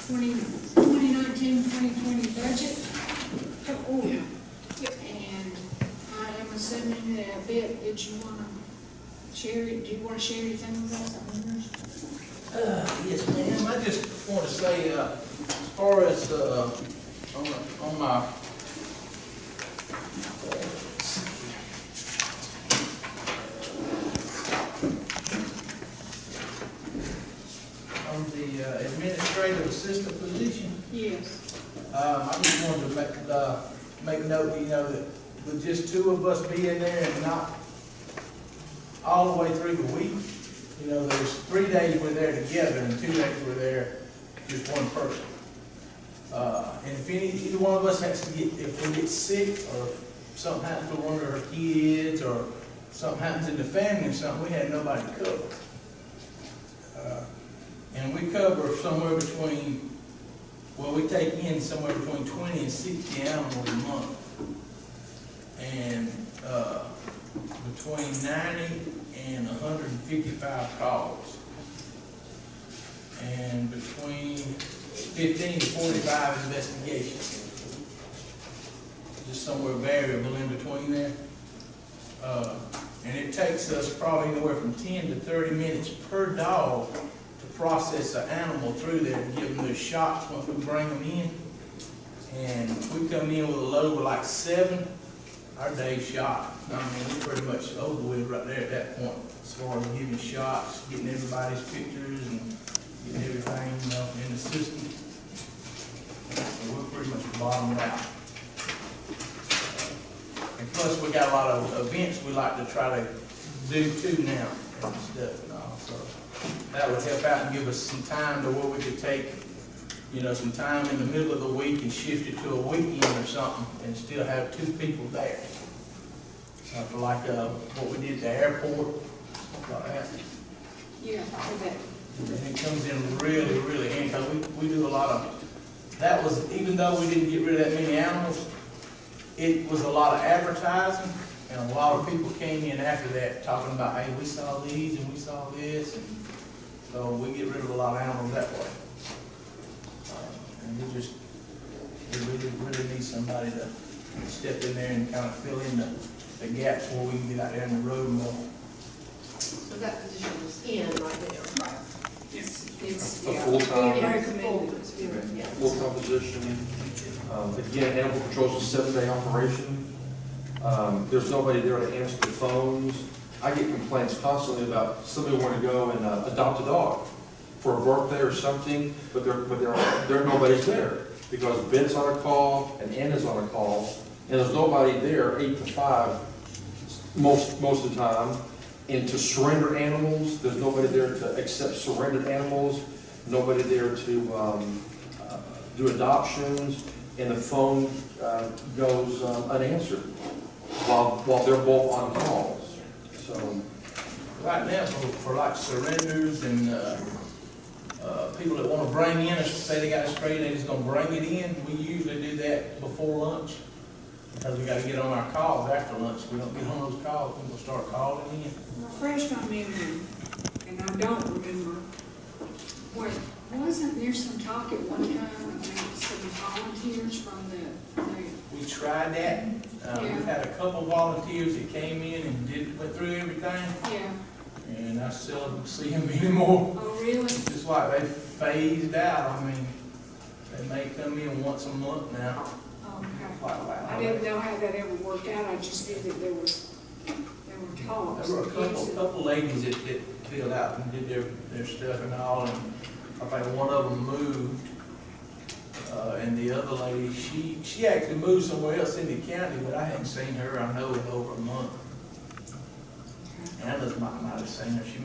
2019-2020 budget. Oh, yeah. And I am assuming that a bit that you want to share it. Do you want to share anything with us? Yes, ma'am. I just want to say, as far as on my on the administrative assistant position, Yes. I just wanted to make note, that with just two of us being there and not all the way through the week, there's 3 days we're there together and 2 days we're there just one person. And if either one of us has to if we get sick or something happens to one of our kids or something happens in the family or something, we had nobody to cover. And we cover somewhere between, we take in somewhere between 20 and 60 animals a month. And between 90 and 155 calls. And between 15 to 45 investigations. Just somewhere variable in between there. And it takes us probably anywhere from 10 to 30 minutes per dog to process an animal through there and give them their shots once we bring them in. And we come in with a load of like 7, our day's shot. I mean, we're pretty much over with right there at that point, as far as giving shots, getting everybody's pictures and getting everything, in the system. So we're pretty much bottomed out. And plus, we got a lot of events we like to try to do too now and stuff and all. So that would help out and give us some time to where we could take, some time in the middle of the week and shift it to a weekend or something and still have 2 people there. For like what we did at the airport, like that. Yeah, for that. And it comes in really, really handy because we do a lot of, that was, even though we didn't get rid of that many animals, it was a lot of advertising and a lot of people came in after that talking about, hey, we saw these and we saw this. And so we get rid of a lot of animals that way. And we really need somebody to step in there and kind of fill in the gaps where we can get out there in the road more. So that position is in right now. Right. It's A yeah. full-time, Recommended. full-time position. Again, animal control is a 7-day operation. There's nobody there to answer the phones. I get complaints constantly about somebody wanting to go and adopt a dog for a birthday or something, but nobody's there because Ben's on a call and Anna's on a call, and there's nobody there 8 to 5 most of the time. And to surrender animals, there's nobody there to accept surrendered animals, nobody there to do adoptions, and the phone goes unanswered while they're both on calls. So right now, for like surrenders and people that want to bring in, or say they got a stray, they just gonna bring it in. We usually do that before lunch because we got to get on our calls after lunch. We don't get on those calls, people start calling in. Refresh my memory, and I don't remember. Wasn't there some talk at one time about some volunteers from the We tried that. Yeah. We've had a couple volunteers that came in and went through everything, yeah. and I seldom see them anymore. Oh, really? It's just like they phased out. I mean, they may come in once a month now. Okay. Like, wow. I didn't know how that ever worked out. I just knew that there were talks. There were a couple ladies that filled out and did their stuff and all, and I think one of them moved, and the other lady, she actually moved somewhere else in the county, but I hadn't seen her, I know, in over a month. Anna's might have seen her. She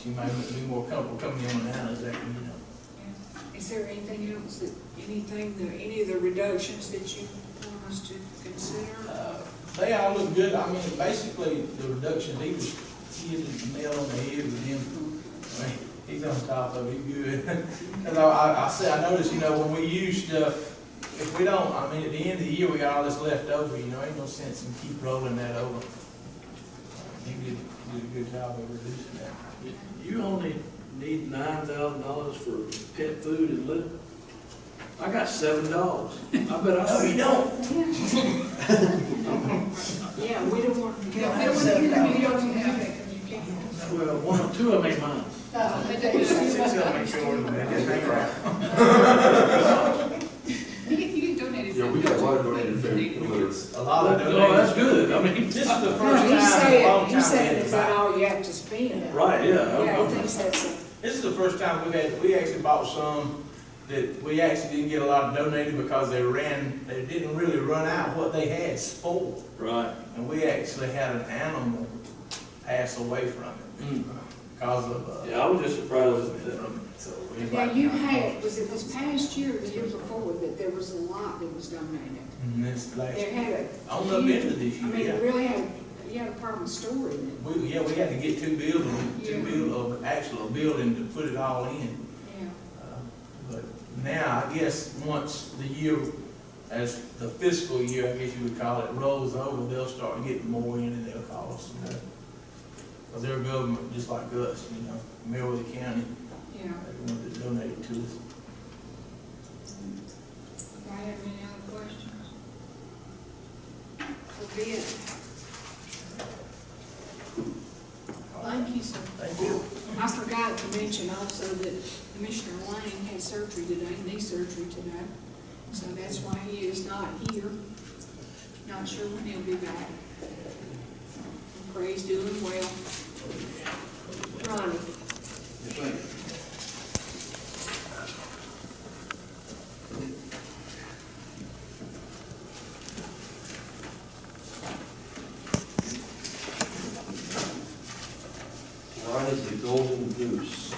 might be more comfortable coming in with Anna's that, Yeah. Is there anything else any of the reductions that you want us to consider? They all look good. I mean, basically, the reduction, he hit the nail on the head with him. I mean, he's on top of it, good. Because I noticed, when we use stuff, if we don't, I mean, at the end of the year, we got all this left over, ain't no sense in keep rolling that over. He did a good job of reducing that. You only need $9,000 for pet food and litter? I got 7 dogs. I bet No, I you don't. Yeah, we don't want, You don't have 7 dollars. we don't want to have that, because you can't. Well, 1 or 2 of them ain't mine. Six of them ain't yours, man. Just hang around. You can donate it. Yeah, we got a lot of donated food. A lot of Oh, that's donations. good. I mean, This is the No, first he's time in a long saying, time. he's saying, we had is to that buy. all you have to spend? right, yeah. Yeah, he thinks that's it. This is the first time we actually bought some that we actually didn't get a lot of donated because they didn't really run out what they had spoiled. Right. And we actually had an animal pass away from it Mm. because of, Yeah, I was just surprised with that. so we was Now, like, you had, was it this past year or the year before that there was a lot that was donated? And this last, There had a. on up into this I mean, year, it really had, you had a problem storing it. we had to get two buildings, actual building to put it all in. Yeah. But now, I guess, once the year, as the fiscal year, I guess you would call it, rolls over, they'll start getting more in and they'll call us some more. Because they're a government just like us, you know, Meriwether County, Yeah. they want to donate to us. Do I have any other questions? For bid? Thank you, sir. Thank you. I forgot to mention also that Commissioner Lane had surgery today, knee surgery today. So that's why he is not here. Not sure when he'll be back. I pray he's doing well. Ronnie? Right as the golden goose.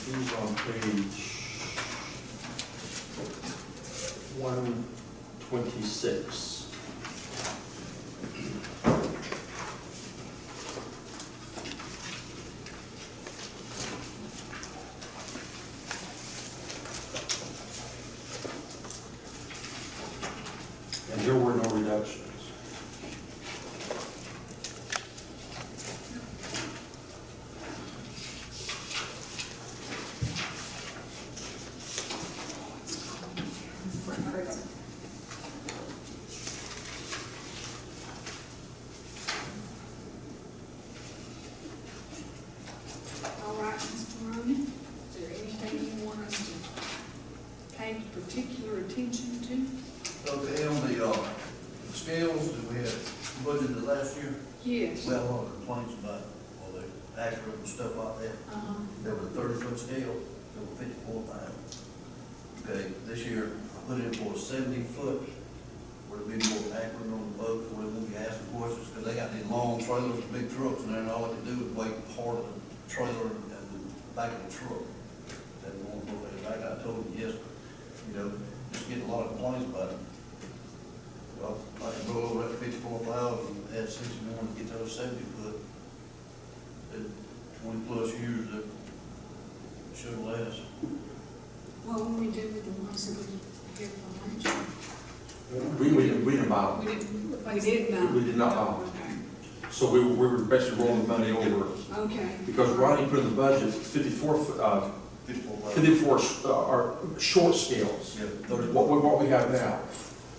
He's on page 126. And there were no reductions. All right, Mr. Roney, is there anything you want us to pay particular attention to? Okay, on the scales that we had budgeted last year, Yes. we had a lot of complaints about, well, the accurate and stuff like that. There was a 30-foot scale, there were 54,000. Okay, this year, I put in for a 70-foot, would it be more accurate on the boat, where they won't be asking questions, because they got these long trailers, big trucks, and then all they can do is wait part of the trailer and the back of the truck. They won't put it back, I told them yes, you know, just getting a lot of complaints about it. Well, I can go over that 54,000, add 61 to get those 70-foot. 20-plus years that should last. What will we do with the ones that we get from lunch? We didn't buy them. We didn't. We did not buy them. So we were basically rolling the money over. Okay. Because Ronnie put in the budget 54, 54 are short scales, Yeah, 30. what we have now.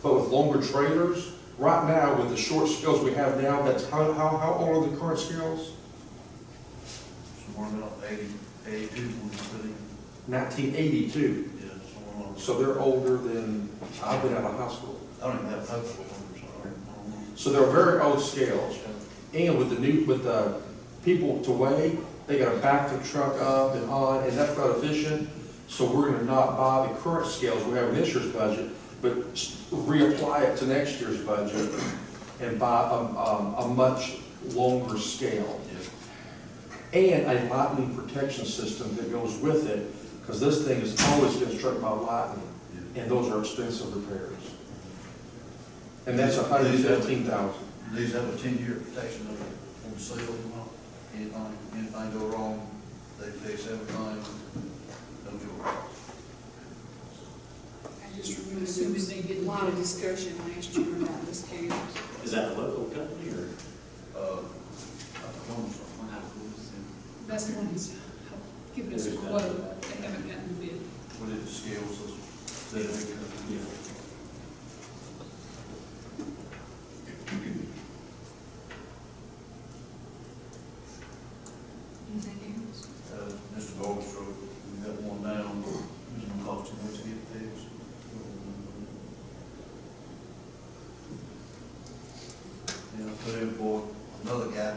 But with longer trailers, right now with the short scales we have now, that's how old are the current scales? Somewhere about 80, 82 when we put in. 1982. Yeah, somewhere along. So they're older than I've been out of high school. I don't even have hope for them, sorry. So they're very old scales. And with the people to weigh, they gotta back the truck up and on, and that's not efficient. So we're gonna not buy the current scales we have in this year's budget, but reapply it to next year's budget and buy a much longer scale. And a lightning protection system that goes with it, because this thing is always getting struck by lightning, and those are expensive repairs. And that's $115,000. These have a 10-year protection on the seal, you know, anything go wrong, they fix everything, no joke. That's just remember there was a lot of discussion last year about this camp. Is that a local company or? That's the one who's giving us a quote. They haven't gotten the bid. What is the scales, Yeah. Anything else? Mr. Gold's truck, we got one down, it's gonna cost too much to get fixed. And I put in for another guy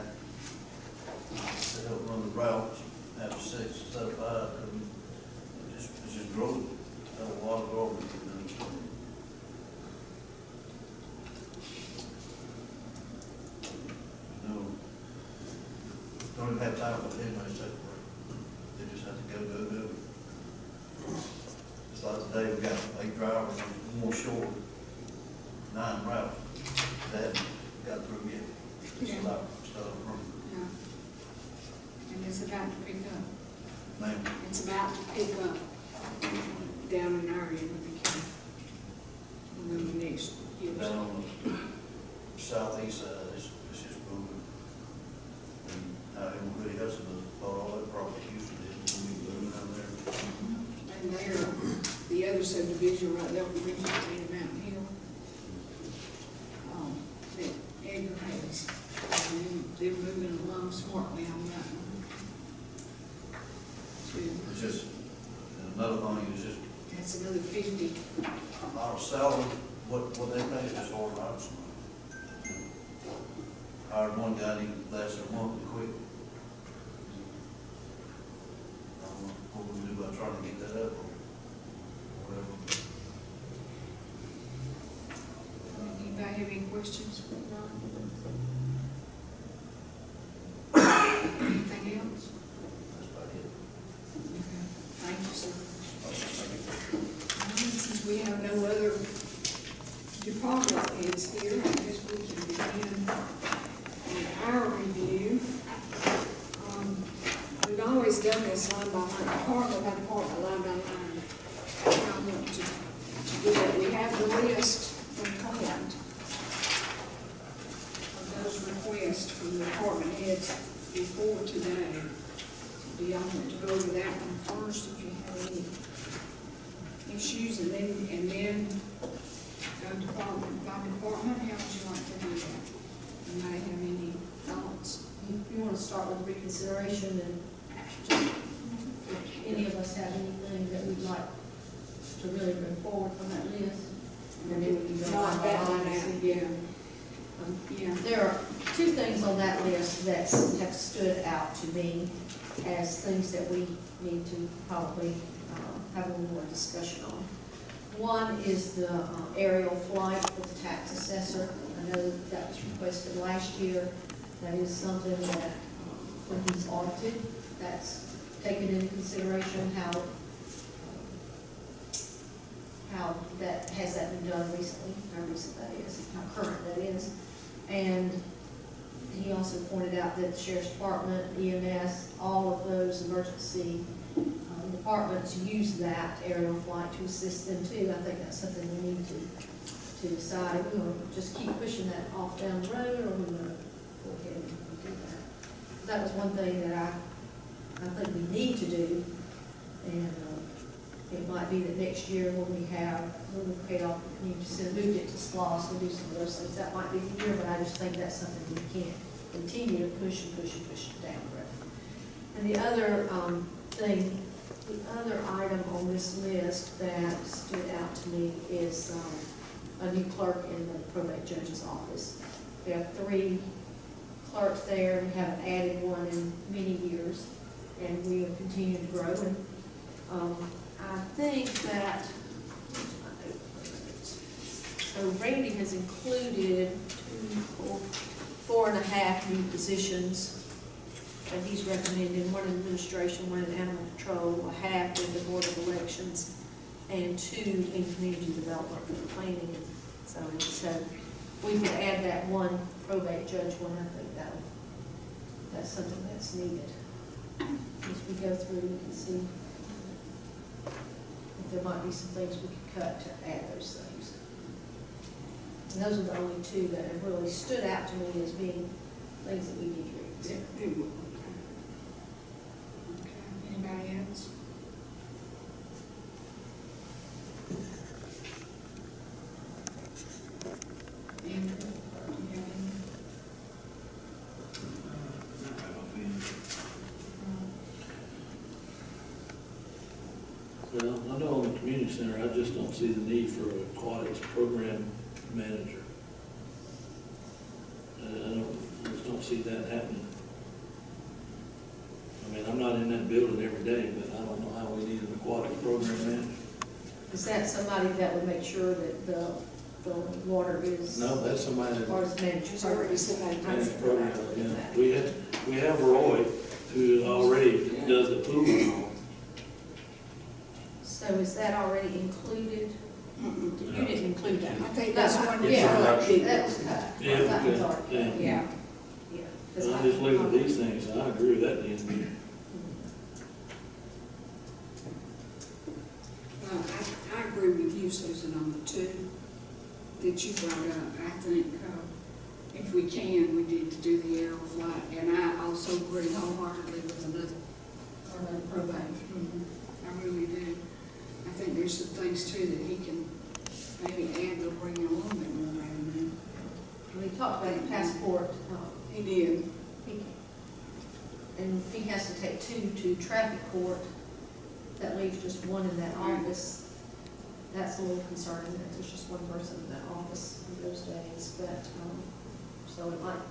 to help run the routes after 6 instead of 5, it's just growing, got a lot of growth. No, don't even have time with anybody's take work. They just have to go. It's like today, we got 8 drivers, and more short, 9 routes. They haven't got through yet. Yeah. Stuff from, Yeah. And it's about to pick up. man, It's about to pick up down in our area of the county. Within the next year. or so. down on the southeast side, it's just booming. And everybody else has bought all that property Houston did, when we booming down there. And they're, the other subdivision right there, we reached to Mountain Hill. That Edgar has, and they're moving along smartly on that one. So, It's just, and another thing is just, that's another 50. our salary, what they pay is just hard routes. Hired one guy, he lasted a month and quit. I don't know what we do about trying to get that up or whatever. Anybody have any questions for Ron? Anything else? That's about it. Okay. Thank you, sir. Since we have no other department heads here, I guess we can begin with our review. We've always done this line by line, department by department, line by line. I want to do that. We have the list from Court of those requests from the department heads before today. Do y'all want to go over that one first if you have any issues, and then go department by department? How would you like to do that? Anybody have any thoughts? You want to start with reconsideration and just, if any of us have anything that we'd like to really bring forward from that list? And then we can go Not that on one and out, see. yeah. Yeah. There are 2 things on that list that have stood out to me as things that we need to probably have a little more discussion on. One is the aerial flight for the tax assessor. I know that was requested last year. That is something that, when he's audited, that's taken into consideration how that, has that been done recently, how recent that is, how current that is. And he also pointed out that the Sheriff's Department, EMS, all of those emergency departments use that aerial flight to assist them too. I think that's something we need to decide. If we want to just keep pushing that off down the road, or we want to go ahead and do that. That was one thing that I think we need to do. And it might be that next year when we pay off, we need to move it to SPLOST and do some of those things. That might be the year, but I just think that's something we can't continue to push and push and push down the road. And the other thing, the other item on this list that stood out to me is a new clerk in the probate judge's office. We have 3 clerks there. We haven't added one in many years, and we will continue to grow. And I think that, so Randy has included 4.5 new positions. And he's recommending 1 in administration, 1 in animal control, 1/2 in the board of elections, and 2 in community development for the planning and zoning. So we could add that 1 probate judge one. I think that's something that's needed. As we go through, we can see. if there might be some things we could cut to add those things. And those are the only two that have really stood out to me as being things that we need to reconsider. It will, okay. Okay, anybody else? Andrew, do you have any? Well, I know on the community center, I just don't see the need for a aquatics program manager. I just don't see that happening. I mean, I'm not in that building every day, but I don't know how we need an aquatic program manager. Is that somebody that would make sure that the water is? No, that's somebody that Or is managed? She's already said that. manage program, yeah. We have Roy, who already does the pool and all. So is that already included? You didn't include that. I think that's one you Yeah, brought up, didn't that you? was cut. Yeah, That was okay, already cut. yeah. Yeah. Yeah. And I just look at these things, and I agree with that needs to be. Well, I agree with you, Susan, on the two that you brought up. I think if we can, we need to do the aerial flight, and I also agree wholeheartedly with another propane. I really do. I think there's some things too that he can maybe add to bring in a little bit more revenue. We talked about the passport, He did. and he has to take two to traffic court. That leaves just one in that office. That's a little concerning, that there's just one person in that office in those days, but, so it might,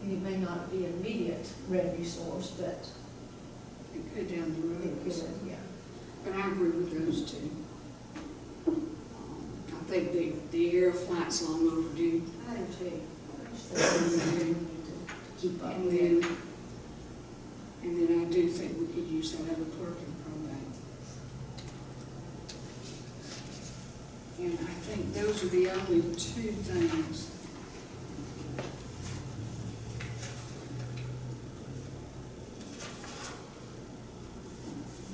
it may not be an immediate revenue source, but It could down the road. it could, yeah. But I agree with those two. I think the air flight's long overdue. I do too. I just think we need to keep up And with it. then I do think we could use that other clerk in probate. And I think those are the only two things.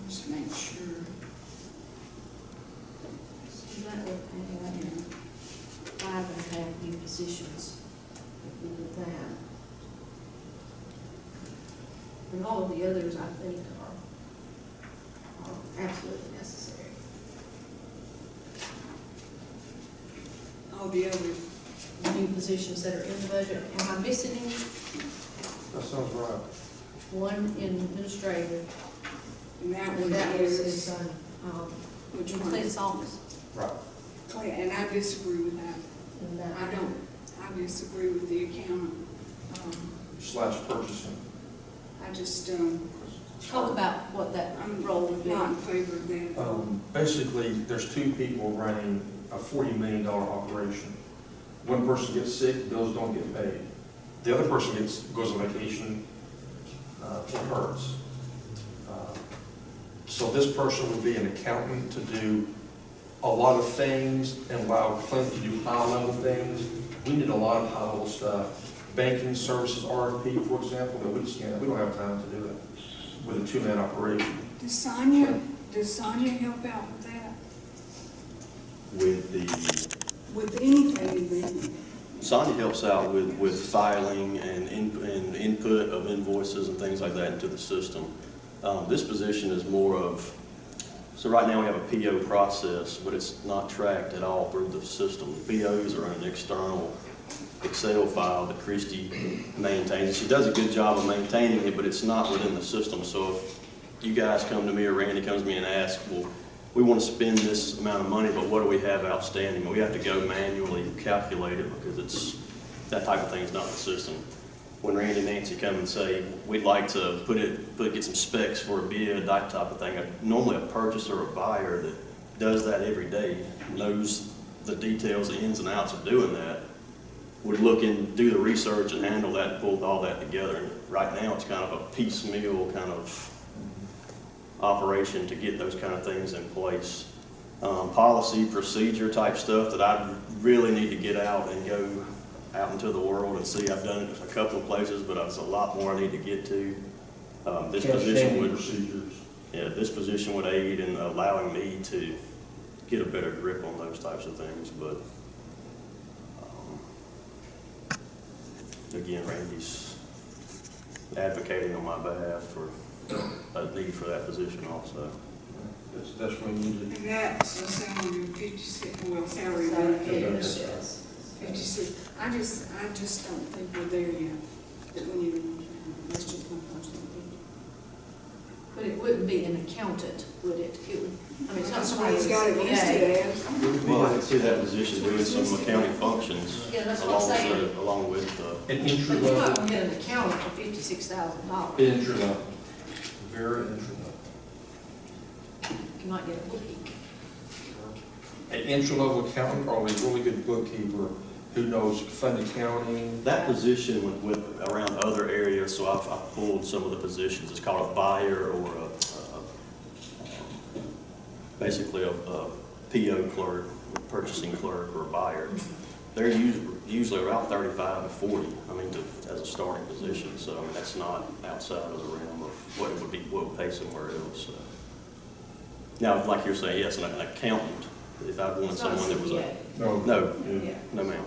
Just make sure. So that would add 5.5 new positions if we did that. And all of the others, I think, are absolutely necessary. All the other, The new positions that are in the budget, am I missing any? That sounds right. One in administrative, and that and one that was is, in, which in one? Clint's office. Right. And I disagree with that. And that, I disagree with the accountant. / purchasing. I just, talk about what that I'm role would be. not in favor of that. Basically, there's two people running a $40 million operation. One person gets sick, bills don't get paid. The other person goes on vacation, it hurts. So this person would be an accountant to do a lot of things and allow Clint to do high-level things. We need a lot of high-level stuff. Banking services, RFP, for example, that we just can't, we don't have time to do it with a two-man operation. Does Sonia help out with that? With anything then? Sonia helps out with filing and input of invoices and things like that into the system. This position is more of, so right now we have a PO process, but it's not tracked at all through the system. The POs are in an external Excel file that Christy maintains. She does a good job of maintaining it, but it's not within the system. So if you guys come to me or Randy comes to me and asks, well, we want to spend this amount of money, but what do we have outstanding? We have to go manually calculate it because that type of thing is not in the system. When Randy and Nancy come and say, we'd like to get some specs for a bid, that type of thing, normally a purchaser or a buyer that does that every day, knows the details, the ins and outs of doing that, would look and do the research and handle that and pull all that together. And right now it's kind of a piecemeal kind of operation to get those kind of things in place. Policy, procedure type stuff that I really need to get out and go out into the world and see. I've done it a couple of places, but there's a lot more I need to get to. This position would, Procedures. yeah, this position would aid in allowing me to get a better grip on those types of things, but again, Randy's advocating on my behalf for a need for that position also. That's when you need And that's a salary of 56, well, salary So, of yeah, Yes. yes. 56. I just don't think we're there yet, that we need a, that's just my personal opinion. But it wouldn't be an accountant, would it? It would, I mean, it's not That's somebody why he's with got a it CPA. listed as. Well, I can see that position doing some accounting functions Yeah, that's what I'm saying. along with, an entry But you're not level. gonna get an accountant for $56,000. Entry level, very entry level. You might get a bookkeeper. An entry level accountant or a really good bookkeeper who knows fund accounting. that position with around other areas, so I've pulled some of the positions. It's called a buyer or basically a PO clerk, purchasing clerk or a buyer. They're usually around 35 to 40, I mean, as a starting position. So I mean, that's not outside of the realm of what it would be, what would pay somewhere else. So. Now, like you're saying, yes, an accountant, if I wanted It's not a someone that was CPA. no, Yeah. no ma'am.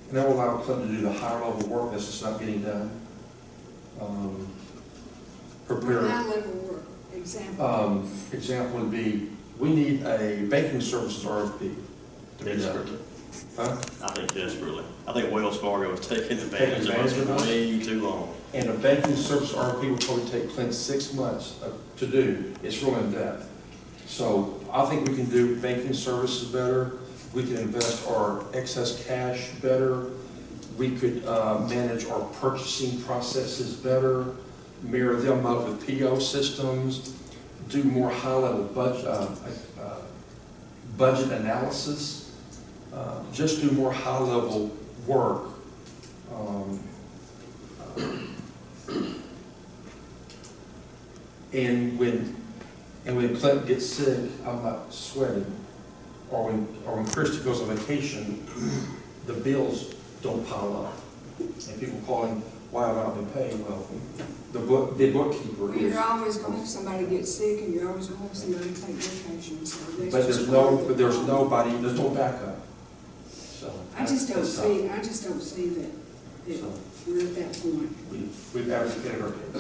And that will allow Clint to do the higher level work that's just not getting done. Prepare. High level work, example. Example would be, we need a banking services RFP to be done. Desperately. Huh? I think desperately. I think Wells Fargo was taking advantage of us advantage of for us? way too long. And a banking service RFP would probably take Clint 6 months to do. It's real in depth. So I think we can do banking services better. We can invest our excess cash better. We could manage our purchasing processes better, mirror them up with PO systems, do more high-level budget analysis, just do more high-level work. And when Clint gets sick, I'm not sweating. Or when Christy goes on vacation, the bills don't pile up. And people calling, why have I not been paid? Well, the bookkeeper is. You're always going to have somebody get sick, and you're always going to have somebody take vacation, so that's But just there's part of no, it. but there's nobody, there's no backup. So. I just don't that's see that So. we're at that point. We've advocated our case.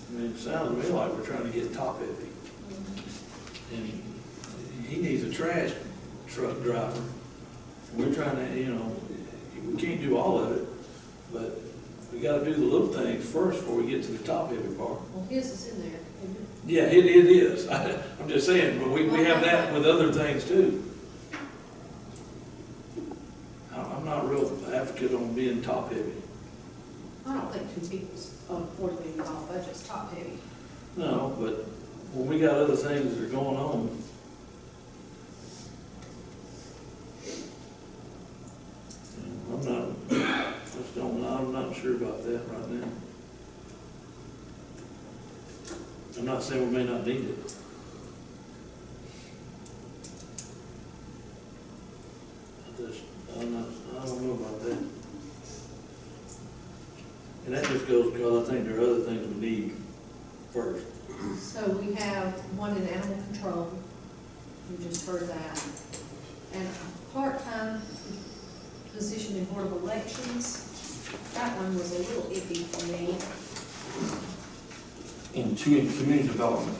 I mean, it sounds to me like we're trying to get top heavy. And he needs a trash truck driver. We're trying to, you know, we can't do all of it, but we gotta do the little things first before we get to the top heavy part. Well, his is in there, isn't it? Yeah, it is. I'm just saying, but we have that with other things too. I'm not real advocate on being top heavy. I don't think 2 people's $40 million budget's top heavy. No, but when we got other things that are going on, I'm not sure about that right now. I'm not saying we may not need it. I don't know about that. And that just goes because I think there are other things we need first. So we have one in animal control, we just heard that. And a part-time position in Board of Elections, that one was a little iffy for me. In community development.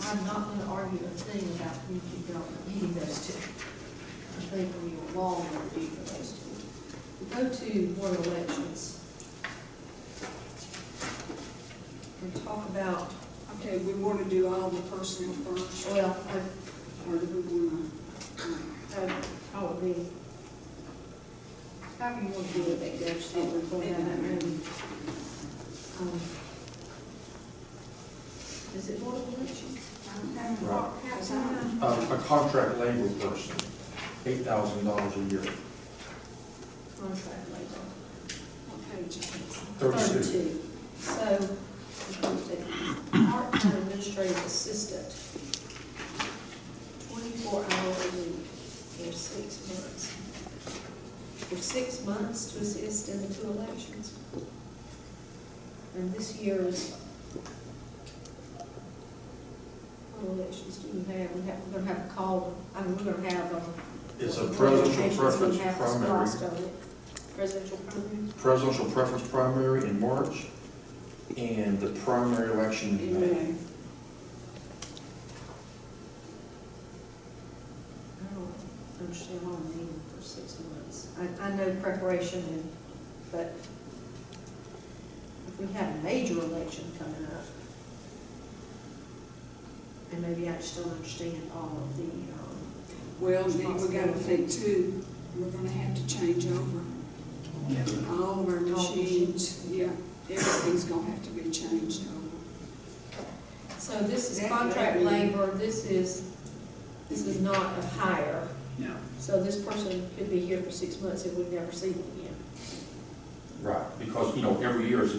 I'm not gonna argue a thing about community development, needing those two. I think we are long overdue for those two. We go to Board of Elections and talk about, Okay, we want to do all the personnel first, well, or do we want probably, how do you want to do it, that Judge said we're going down that road? Is it Board of Elections? Right. A contract labor person, $8,000 a year. Contract labor. what page is it? 32. So, part-time administrative assistant, 24 hours a week for 6 months. for 6 months to assist in the 2 elections. And this year's, what elections do we have? We're gonna have a call, we're gonna have, It's a presidential We're preference gonna have a primary. splost of it. Presidential primary. Presidential preference primary in March, and the primary election in May. I don't understand why we're meeting for 6 months. I know preparation, but if we have a major election coming up, and maybe I just don't understand all of the, Well, then we gotta think too, we're gonna have to change over all of our machines. Yeah, everything's gonna have to be changed over. so this is That contract way- labor, this is not a hire. No. So this person could be here for 6 months and we'd never see them again. Right, because, every year is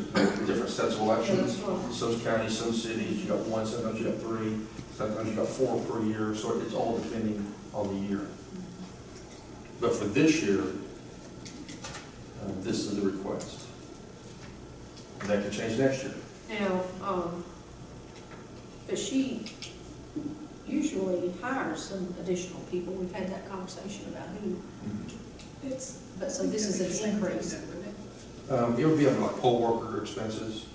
different sets of elections. Yeah, that's right. Some counties, some cities, you got 1, sometimes you got 3, sometimes you got 4 per year, so it's all depending on the year. But for this year, this is the request. And that could change next year. Now, but she usually hires some additional people. We've had that conversation about who. But so this is an increase. It would be like poll worker expenses.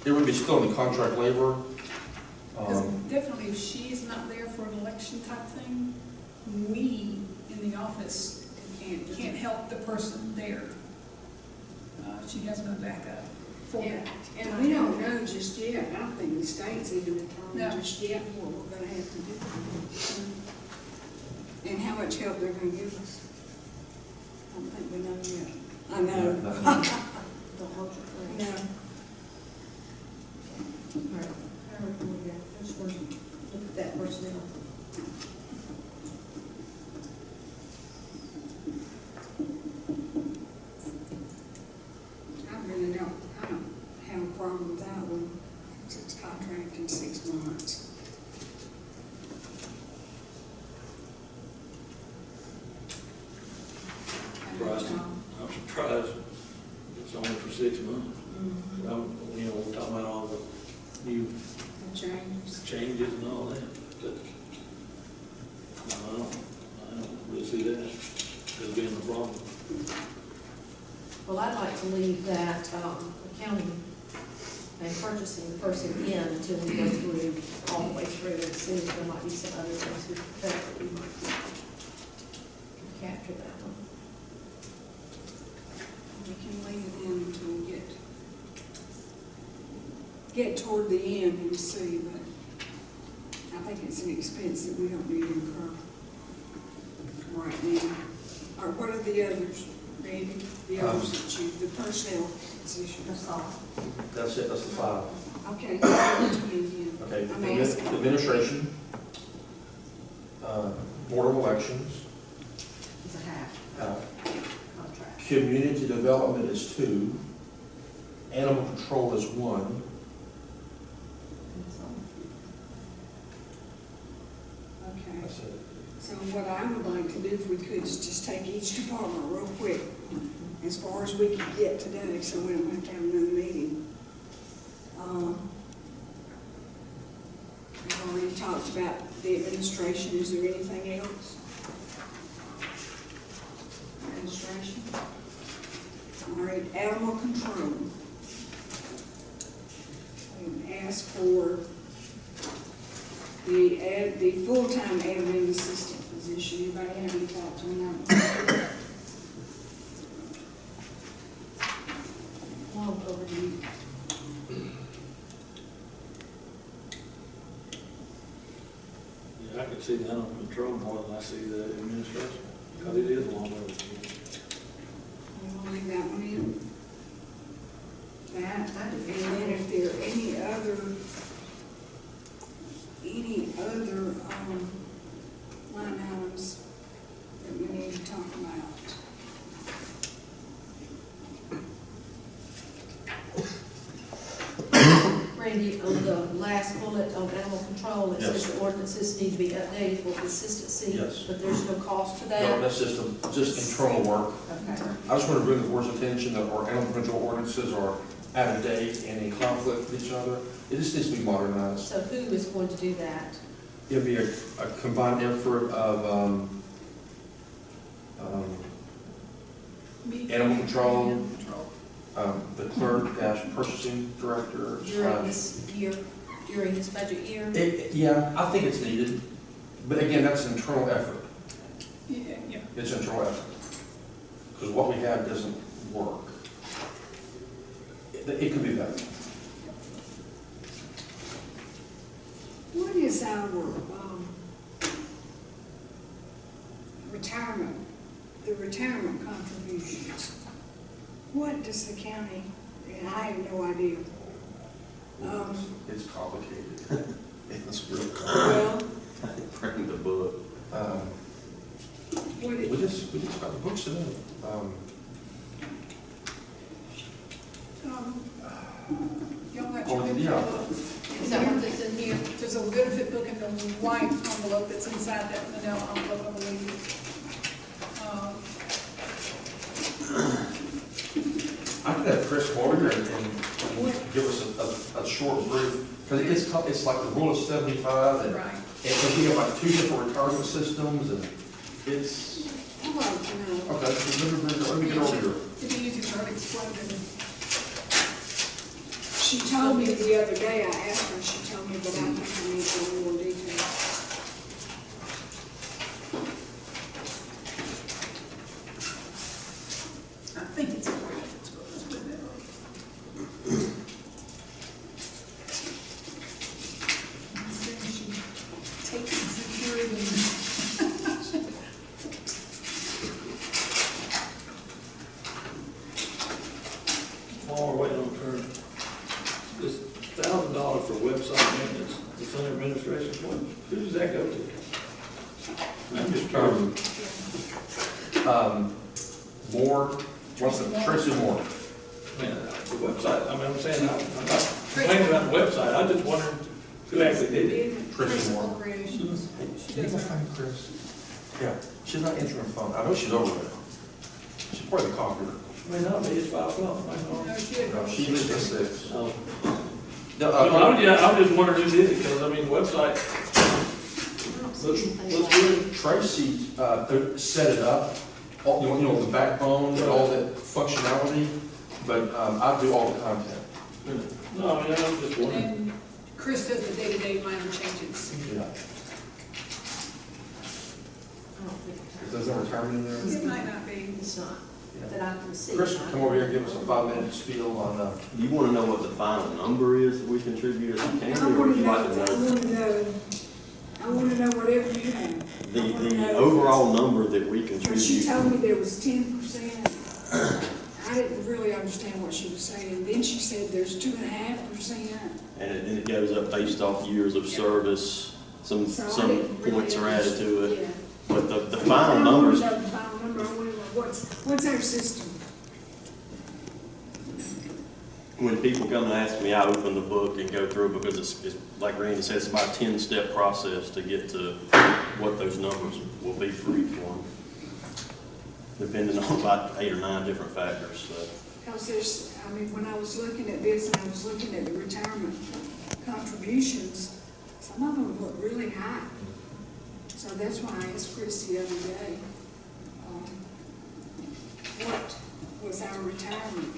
It would be still in the contract labor. Because definitely if she's not there for an election type thing, we in the office can't help the person there. She has no backup for Yeah, that. and we don't know just yet, I don't think the state's even No. determined just yet what we're gonna have to do. And how much help they're gonna give us. I don't think we know yet. I know. Don't hold your breath. No. All right. How are we going to go? I just want to look at that personnel. I really don't have a problem with that one, since it's contracted 6 months. I'm surprised it's only for 6 months. We're talking about all the new Changes. changes and all that, but I don't really see that as being a problem. Well, I'd like to leave that accounting and purchasing the person in until we go through, all the way through, and see if there might be some other things that we might capture that one. We can leave it in until we get toward the end and see, but I think it's an expense that we don't need to incur right now. Or what are the others, Randy? The others that the personnel positions? That's all. That's it, that's the 5. Okay. I'm Okay, asking. administration, board of elections, It's a half contract. community development is 2, animal control is 1, That's all. Okay. that's it. So what I would like to do, if we could, is just take each department real quick, as far as we can get today, so we don't have to have another meeting. We've already talked about the administration. Is there anything else? Administration. All right, animal control. We ask for the full-time admin assistant position. Anybody have any thoughts on that? Well, over to you. Yeah, I can see the animal control more than I see the administration, because it is a long way. We'll leave that one in. That, and then if there are any other line items that we need to talk about. Randy, on the last bullet on animal control, it says Yes. the ordinances need to be updated for consistency. Yes. But there's no cost to No, that? that's just internal work. Okay. I just want to bring the board's attention that our animal control ordinances are out of date and in conflict with each other. It just needs to be modernized. So who is going to do that? It'll be a combined effort of animal control, the clerk dash purchasing director. During this year, during this budget year? Yeah, I think it's needed, but again, that's an internal effort. Yeah, yeah. It's an internal effort. Because what we have doesn't work. It could be better. What is our, retirement, the retirement contributions? What does the county, and I have no idea. It's complicated. It's real Well, bring the book. what We it, just got the books today. Y'all got your Oh, benefit yeah. book? Is that what that's in here? There's a benefit book in the white envelope that's inside that manila envelope, I believe. I could have Chris Morgan and give us a short brief, because it's like the rule of 75, and Right. because we have like 2 different retirement systems, and it's, I'd like to know. okay, let me get over here. It'd be easy for her to explain to me. She told me the other day, I asked her, she told me, but I think I need some more detail. I think it's a benefits book. Let's put that on. Then she takes and secures and While we're waiting on her, this $1,000 for website maintenance, the center administration, who does that go to? I'm just trying. Moore, what's the, Tracy Moore. Man, the website, I mean, I'm saying, I'm not complaining about the website, I just wondered who actually did it. Tracy Moore. appropriations. She Can you does go her. find Chris? Yeah, she's not answering her phone. I know she's over there. She's probably the copier. I mean, no, it's 5 o'clock. I know. No, she didn't. No, she leaves at 6. Oh. No, I was just wondering who did it, because, I mean, the website, looks good. Tracy set it up, all, you know, the backbone and all that functionality, but I do all the content. No, I mean, I was just wondering. And Chris does the day-to-day minor changes. Yeah. I don't think Is there retirement in there? It might not be. it's not, that I can see. Chris, come over here and give us a 5-minute spiel on, You want to know what the final number is that we contribute as a I county, or want would to you know, like to know? I want to know whatever you have. The overall number that we Because she contribute, told me there was 10%. I didn't really understand what she was saying. Then she said there's 2.5%. and it goes up based off years of service, some So I didn't really points are added to it. Yeah. But the final numbers, I want to know the final number. I want to know what's our system? when people come and ask me, I open the book and go through, because it's like Randy said, it's about a 10-step process to get to what those numbers will be for each one, depending on about 8 or 9 different factors, so. Because there's, I mean, when I was looking at this and I was looking at the retirement contributions, some of them look really high. So that's why I asked Chris the other day, what was our retirement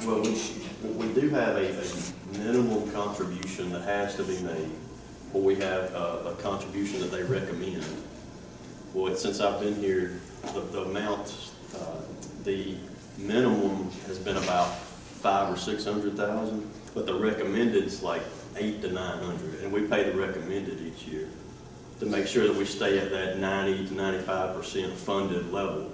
Well, contribution? we do have a minimum contribution that has to be made, or we have a contribution that they recommend. Well, since I've been here, the amount, the minimum has been about 500,000 or 600,000, but the recommended is like 800 to 900, and we pay the recommended each year to make sure that we stay at that 90 to 95% funded level.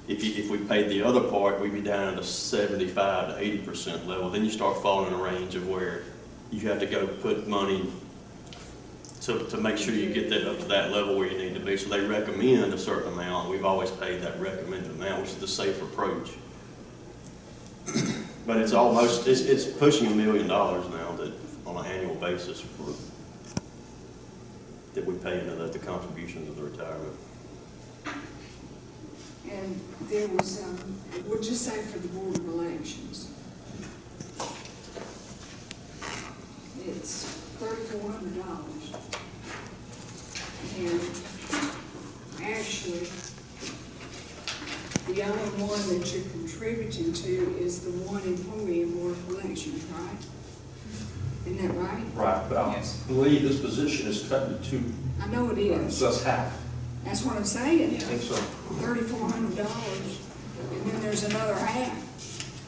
If we paid the other part, we'd be down at a 75 to 80% level. Then you start falling in a range of where you have to go put money to make sure you get that up to that level where you need to be. So they recommend a certain amount. We've always paid that recommended amount, which is the safe approach. But it's almost, it's pushing $1 million now that, on an annual basis, that we pay into the contributions of the retirement. And there was, we'll just say for the Board of Elections, it's $3,400. And actually, the only one that you're contributing to is the one employee in Board of Elections, right? Isn't that right? Right, but I Yes. believe this position is cut into two, I know it is. so that's half. That's what I'm saying. I think so. $3,400, and then there's another half.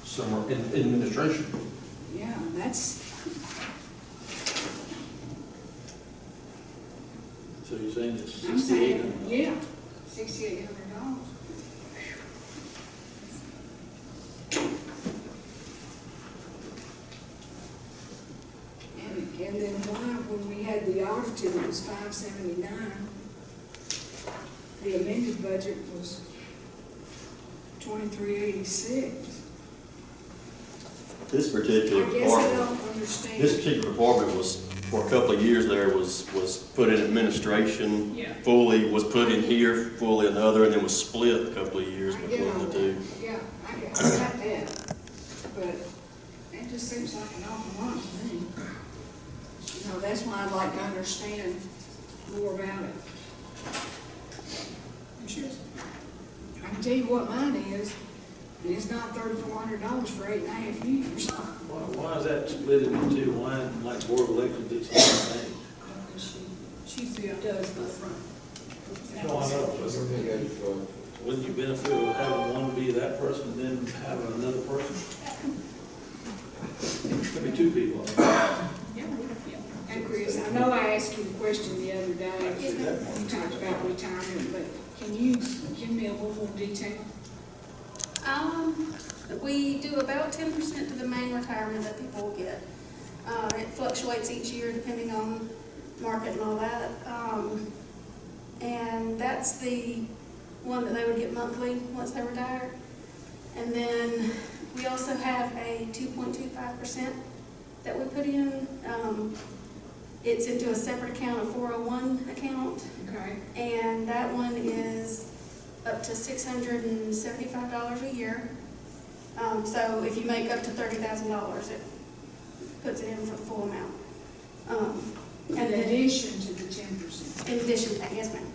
Somewhere in administration. Yeah, that's, So you're saying it's I'm 68? saying, yeah, $6,800. And then why, when we had the audited, it was $579. The amended budget was $2,386. This particular I guess I department, don't understand. this particular department was, for a couple of years there, was put in administration, Yeah. fully, was put in here, fully another, and then was split a couple of years I get between all the two. that. Yeah, I got that. But it just seems like an awful lot to me. You know, that's why I'd like to understand more about it. Sure. I can tell you what mine is, and it's not $3,400 for 8.5 years. Why is that split into two? Why, like Board of Elections, it's the same thing? She does the front. No, I know, but wouldn't you benefit with having one be that person and then having another person? Could be two people. And Chris, I know I asked you the question the other day, you talked about retirement, but can you give me a little more detail? We do about 10% to the main retirement that people will get. It fluctuates each year depending on market and all that. And that's the one that they would get monthly once they retire. And then we also have a 2.25% that we put in. It's into a separate account, a 401 account. Okay. And that one is up to $675 a year. So if you make up to $30,000, it puts it in for the full amount. In And then, addition to the 10%. in addition to that, yes ma'am.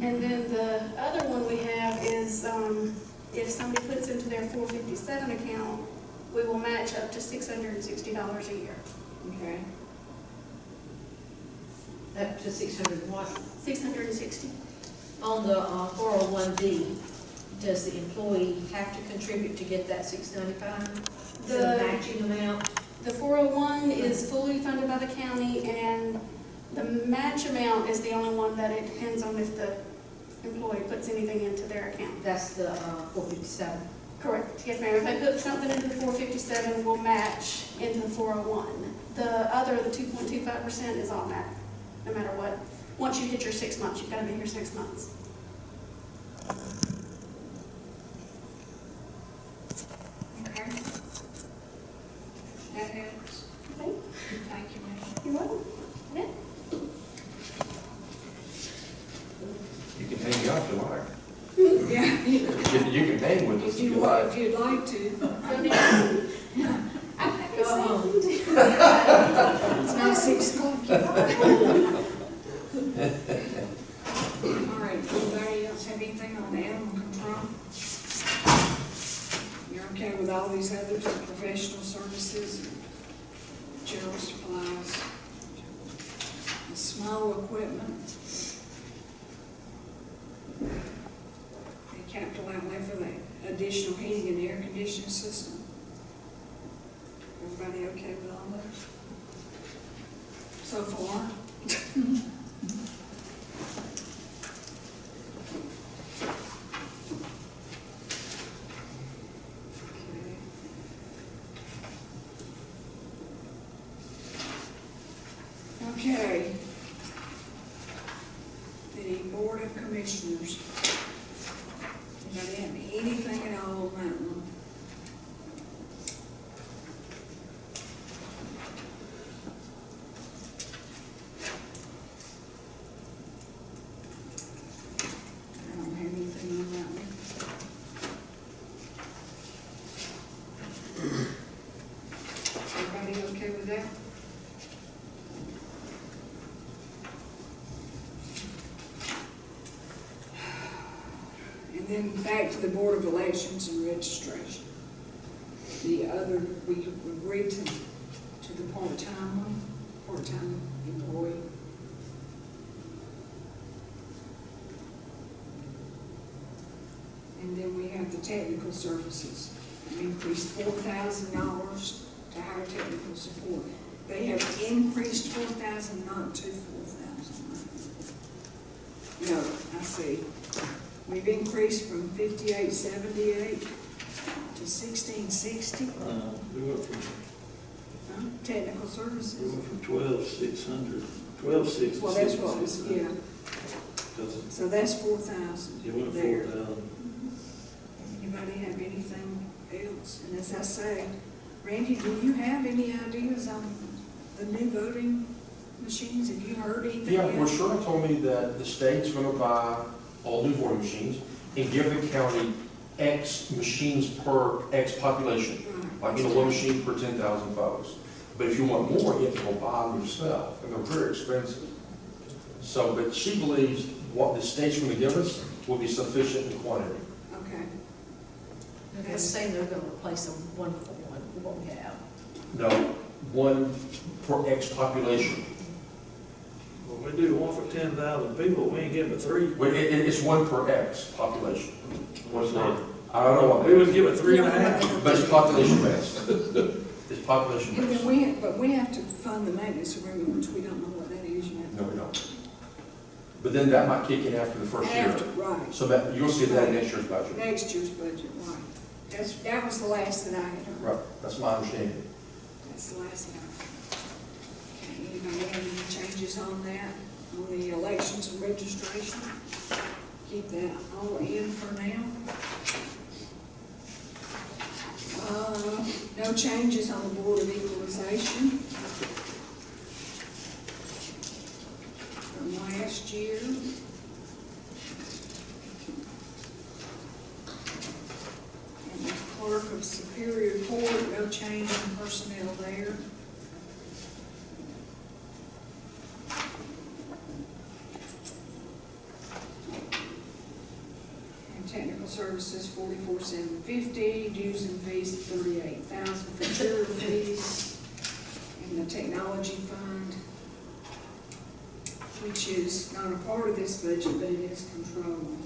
And then the other one we have is if somebody puts into their 457 account, we will match up to $660 a year. Okay. Up to 600 what? 660. On the 401B, does the employee have to contribute to get that $695? Is it a matching amount? The 401 is fully funded by the county, and the match amount is the only one that it depends on if the employee puts anything into their account. That's the 457. Correct. Yes, ma'am. If they put something into the 457, we'll match into the 401. The other, the 2.25%, is automatic, no matter what. Once you hit your 6 months, you've got to be here 6 months. Okay. That helps. Okay. Thank you, ma'am. You're welcome. Yeah. You can hang out if you like. Yeah. You can hang with us If if you you like. if you'd like to. Go home. It's not 6 o'clock yet. All right, anybody else have anything on animal control? You're okay with all these others, professional services, general supplies, and small equipment, and capital outlay for the additional heating and air conditioning system? Everybody okay with all those? So far? Okay. The Board of Commissioners. Anybody have anything then back to the Board of Elections and Registration. The other, we agreed to the part-time employee. And then we have the technical services. We increased $4,000 to hire technical support. They have increased $4,000, not to $4,000. No, I see. We've increased from 5878 to 1660. We went from, Technical services. we went from 12,600, 12,600. Well, that's what was, yeah. Because So that's 4,000 you went there. 4,000. Anybody have anything else? And as I say, Randy, do you have any ideas on the new voting machines? Have you heard anything Yeah, yet? well, Sherman told me that the state's gonna buy all new voting machines and give the county X machines per X population. Right. Like, one machine per 10,000 votes. But if you want more, you have to go buy them yourself, and they're very expensive. So, but she believes what the state's gonna give us will be sufficient in quantity. Okay. They're saying they're gonna replace them one for one, for what we have. No, one per X population. Well, we do one for 10,000 people, we ain't getting but 3. Well, it's one per X population. What's that? I don't know what We wouldn't give it 3.5. but it's population based. It's population And based. then we have to fund the maintenance agreement, which we don't know what that is yet. No, we don't. But then that might kick in after the first year. After, right. So that, you'll see that in next year's budget. Next year's budget, right. That was the last that I had heard. Right, that's my understanding. That's the last thing. Okay, anybody have any changes on that, on the elections and registration? Keep that all in for now. No changes on the Board of Equalization from last year. And the Clerk of Superior Court, no change in personnel there. Technical services, $44,750, dues and fees, $38,000 for juror fees, and the technology fund, which is not a part of this budget, but it is controlled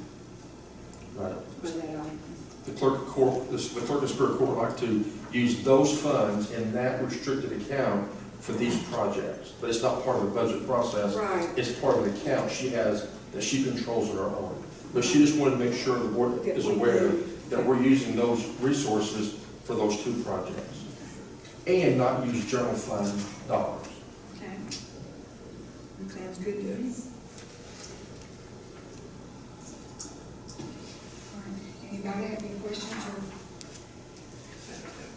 Right. by that item. The clerk of court, the clerk of superior court would like to use those funds in that restricted account for these projects. But it's not part of the budget process. Right. It's part of an account she has that she controls on her own. But she just wanted to make sure the board is aware that we're using those resources for those two projects. And not use general fund dollars. Okay. Sounds good to me. All right. Anybody have any questions or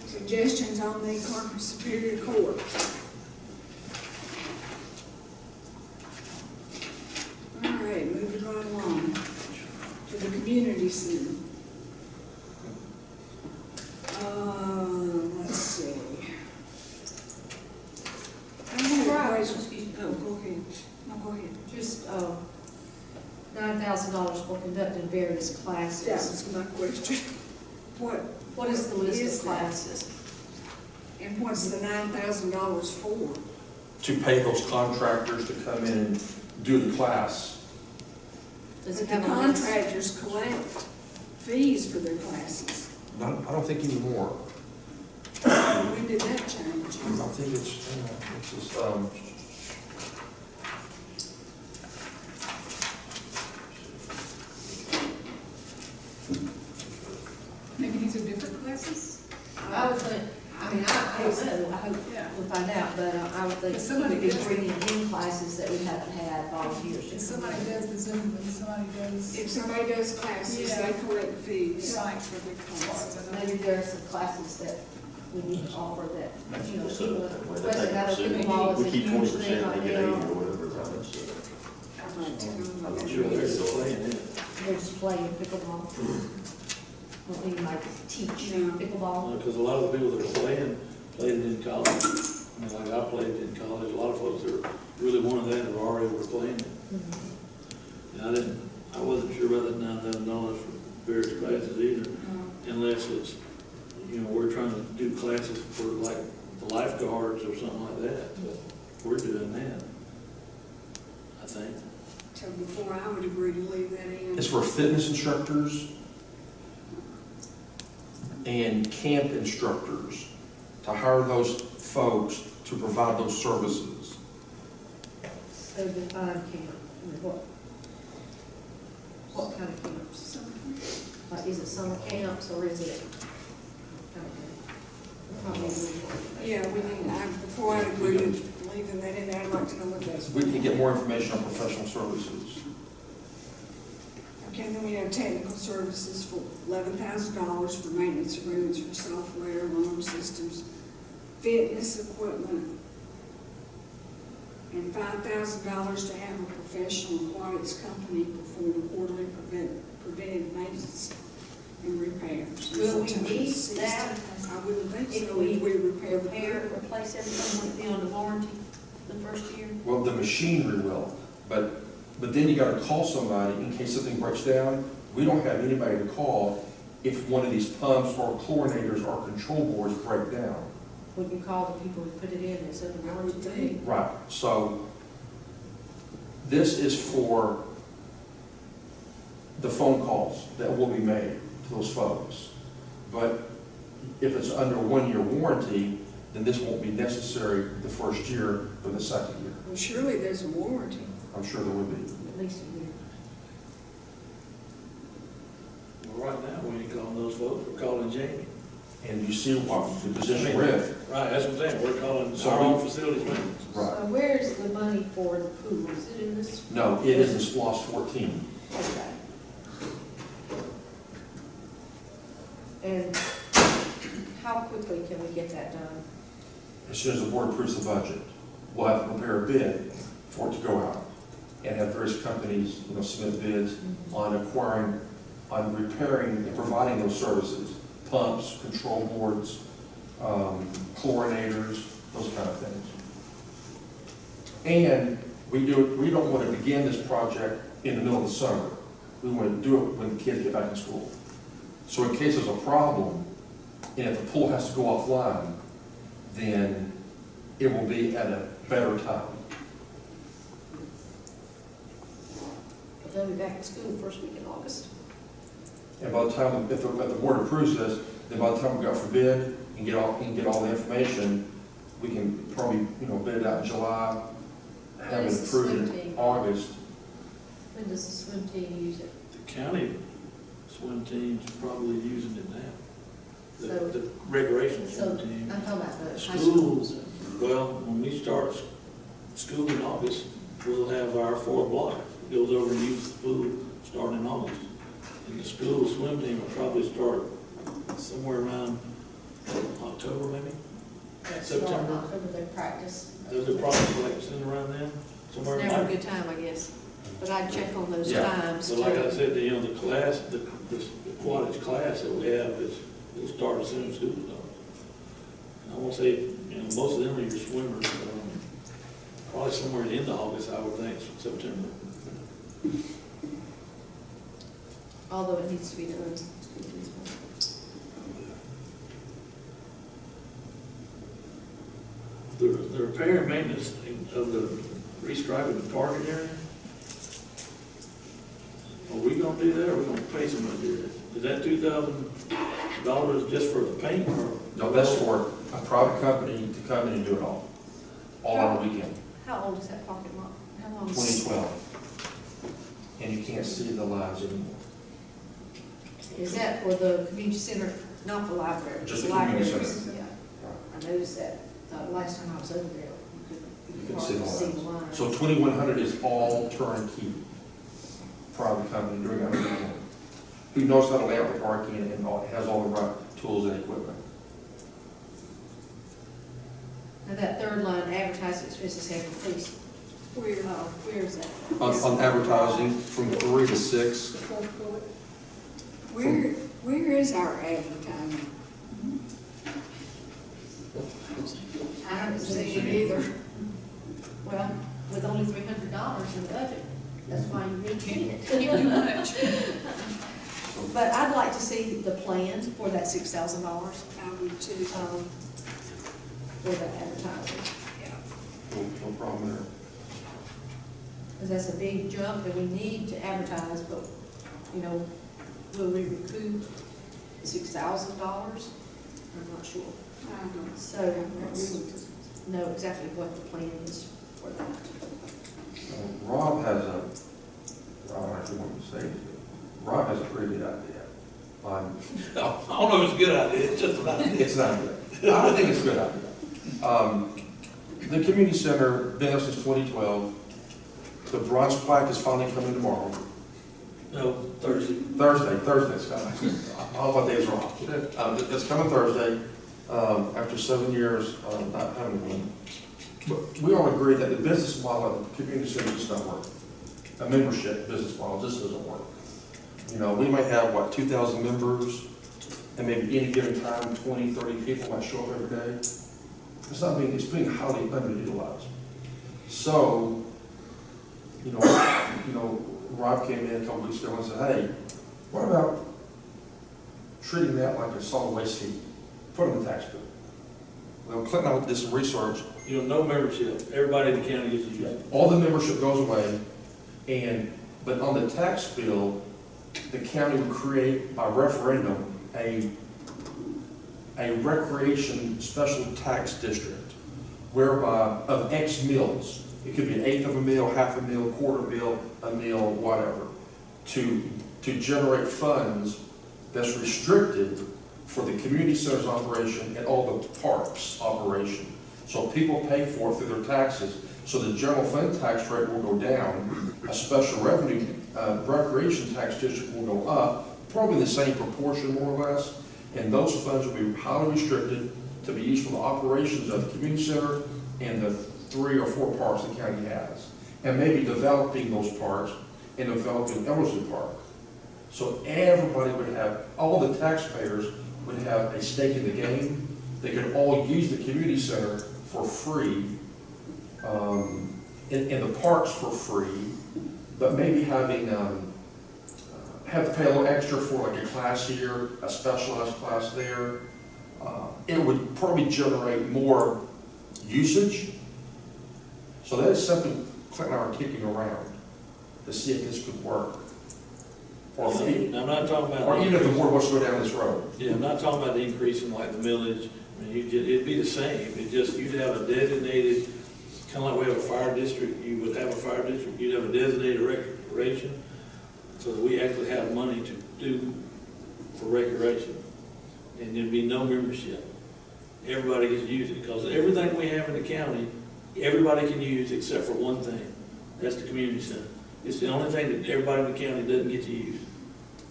suggestions on the Clerk of Superior Court? All right, moving right along to the community center. Let's see. Oh, go ahead. No, go ahead. Just, $9,000 for conducting various That classes. was my question. What is the list is of that? classes? And what's the $9,000 for? To pay those contractors to come in and do the class. Does But it the have a list? contractors collect fees for their classes. I don't think anymore. When did that change? I think it's just, Maybe these are different classes? I would think, I mean, I don't know, I hope Yeah. we'll find out, but I would think If somebody we'd be does- bringing in classes that we haven't had volunteers. If somebody does the Zoom, and somebody does. If somebody does classes, Yeah. they collect fees Right. for their classes. Maybe there are some classes that we need to offer that, you know, So, people, they take especially out of percentage. pickleball is We a keep huge 20%, thing right they get 80 now. or whatever, right? So, I'm not telling I'm not them. sure They're still playing it. They're just playing pickleball. Don't even like teach No. pickleball. Because a lot of the people that are played it in college. I mean, like I played it in college, a lot of folks that really wanted that were already were playing it. Mhm. And I wasn't sure about that $9,000 various classes either, unless it's, we're trying to do classes for like the lifeguards or something like that, but we're doing that, I think. So before, I would agree to leave that in. It's for fitness instructors and camp instructors, to hire those folks to provide those services. So define camp, what kind of camps? Like, is it summer camps or is it? Yeah, we need, before I agree to leaving that in there, I'd like to know what that's. We can get more information on professional services. Okay, then we have technical services for $11,000 for maintenance agreements for software, alarm systems, fitness equipment, and $5,000 to have a professional aquatics company perform quarterly preventive maintenance and repairs. Will we need that? I wouldn't think If so, we if we repair the repair, equipment. replace everything, would it be under warranty the first year? Well, the machinery will, but then you gotta call somebody in case something breaks down. We don't have anybody to call if one of these pumps or chlorinators or control boards break down. Would you call the people who put it in that's under warranty? Right, so this is for the phone calls that will be made to those folks. But if it's under a 1-year warranty, then this won't be necessary the first year, but the second year. Well, surely there's a warranty. I'm sure there would be. At least a year. Well, right now, we ain't calling those folks, we're calling Jamie. And you see what the position we're in. Right, that's what I'm saying, we're calling So our we- own facilities maintenance. Right. So where's the money for the pool? Is it in this? No, it is in SPOS 14. Okay. And how quickly can we get that done? As soon as the board approves the budget, we'll have to prepare a bid for it to go out and have various companies, submit bids on acquiring, on repairing and providing those services, pumps, control boards, chlorinators, those kind of things. And we don't want to begin this project in the middle of the summer. We want to do it when the kids get back in school. So in case there's a problem, and if the pool has to go offline, then it will be at a better time. But they'll be back in school first week in August. And by the time, if the board approves this, then by the time we go out for bid and get all the information, we can probably, bid it out in July, have it approved in August. When does the swim team use it? The county swim team's probably using it now. So- The recreational So, swim team. I'm talking about the high schools. Schools, well, when we start school in August, we'll have our 4 block. It goes over and uses the pool starting in August. And the school swim team will probably start somewhere around October maybe? September? October, they practice. There's a project like sitting around then, It's somewhere never a around. good time, I guess. But I'd check on those Yeah. times. But like I too. said, the class, the aquatics class that we have will start as soon as school starts. I won't say, most of them are your swimmers, probably somewhere in the end of August, I would think, September. Although it needs to be done. The repair and maintenance of the restriping the parking area, are we gonna do that, or are we gonna pay somebody to do that? Is that $2,000 just for the paint, or? No, that's for a private company to come in and do it all on the weekend, How old is that parking lot? How long? 2012. And you can't see the lines anymore. Is that for the community center, not the library? Just the community libraries? center. Yeah. I noticed that, last time I was over there, You can see the hardly lines. So 2100 is all turnkey, private company doing everything. Who knows how to lay out the parking and has all the right tools and equipment. Now, that third line, advertising expenses have increased. Where is that? On advertising, from 3 to 6. The fourth bullet. Where is our advertising? I haven't seen it either. Well, with only $300 in the budget, that's why you need Can't do much. But I see the plan for that $6,000, I would too. for the advertising. No problem there. Because that's a big jump that we need to advertise, but, you know, will we recoup $6,000? I'm not sure. I don't So we need to know exactly what the plan is for that. Rob has a, Rob, I don't want to say it, Rob has a pretty good idea. I don't know if it's a good idea, it's just an idea. It's not good. I think it's a good idea. The community center, been there since 2012. The bronze plaque is finally coming tomorrow. No, Thursday. Thursday, Scott. All my days are off. It's coming Thursday, after 7 years of not having one. But we all agree that the business model of the community center just doesn't work. A membership business model just doesn't work. You know, we might have, 2,000 members, and maybe any given time, 20, 30 people might show up every day. It's being highly underutilized. So, you know, Rob came in a couple weeks ago and said, hey, what about treating that like a solid waste fee? Put it on the tax bill. Well, Clinton and I did some research. You know, no membership, everybody in the county gets to use it. All the membership goes away, but on the tax bill, the county would create by referendum a recreation special tax district whereby of X mills, it could be an eighth of a mill, half a mill, quarter mill, a mill, whatever, to generate funds that's restricted for the community center's operation and all the parks operation. So people pay for it through their taxes. So the general fund tax rate will go down, a special revenue recreation tax district will go up, probably the same proportion more or less, and those funds will be highly restricted to be used for the operations of the community center and the 3 or 4 parks the county has, and maybe developing those parks and developing Ellerslie Park. So everybody would have, all the taxpayers would have a stake in the game. They could all use the community center for free, in the parks for free, but maybe having, have to pay a little extra for like a class here, a specialized class there. It would probably generate more usage. So that is something Clinton and I are kicking around to see if this could work. Or I'm not talking about. or even if the board wants to go down this road. Yeah, I'm not talking about the increase in like the millage. I mean, it'd be the same. You'd have a designated, kind of like we have a fire district, you would have a fire district, you'd have a designated recreation, so that we actually have money to do for recreation. And there'd be no membership. Everybody gets to use it, because everything we have in the county, everybody can use except for one thing. That's the community center. It's the only thing that everybody in the county doesn't get to use.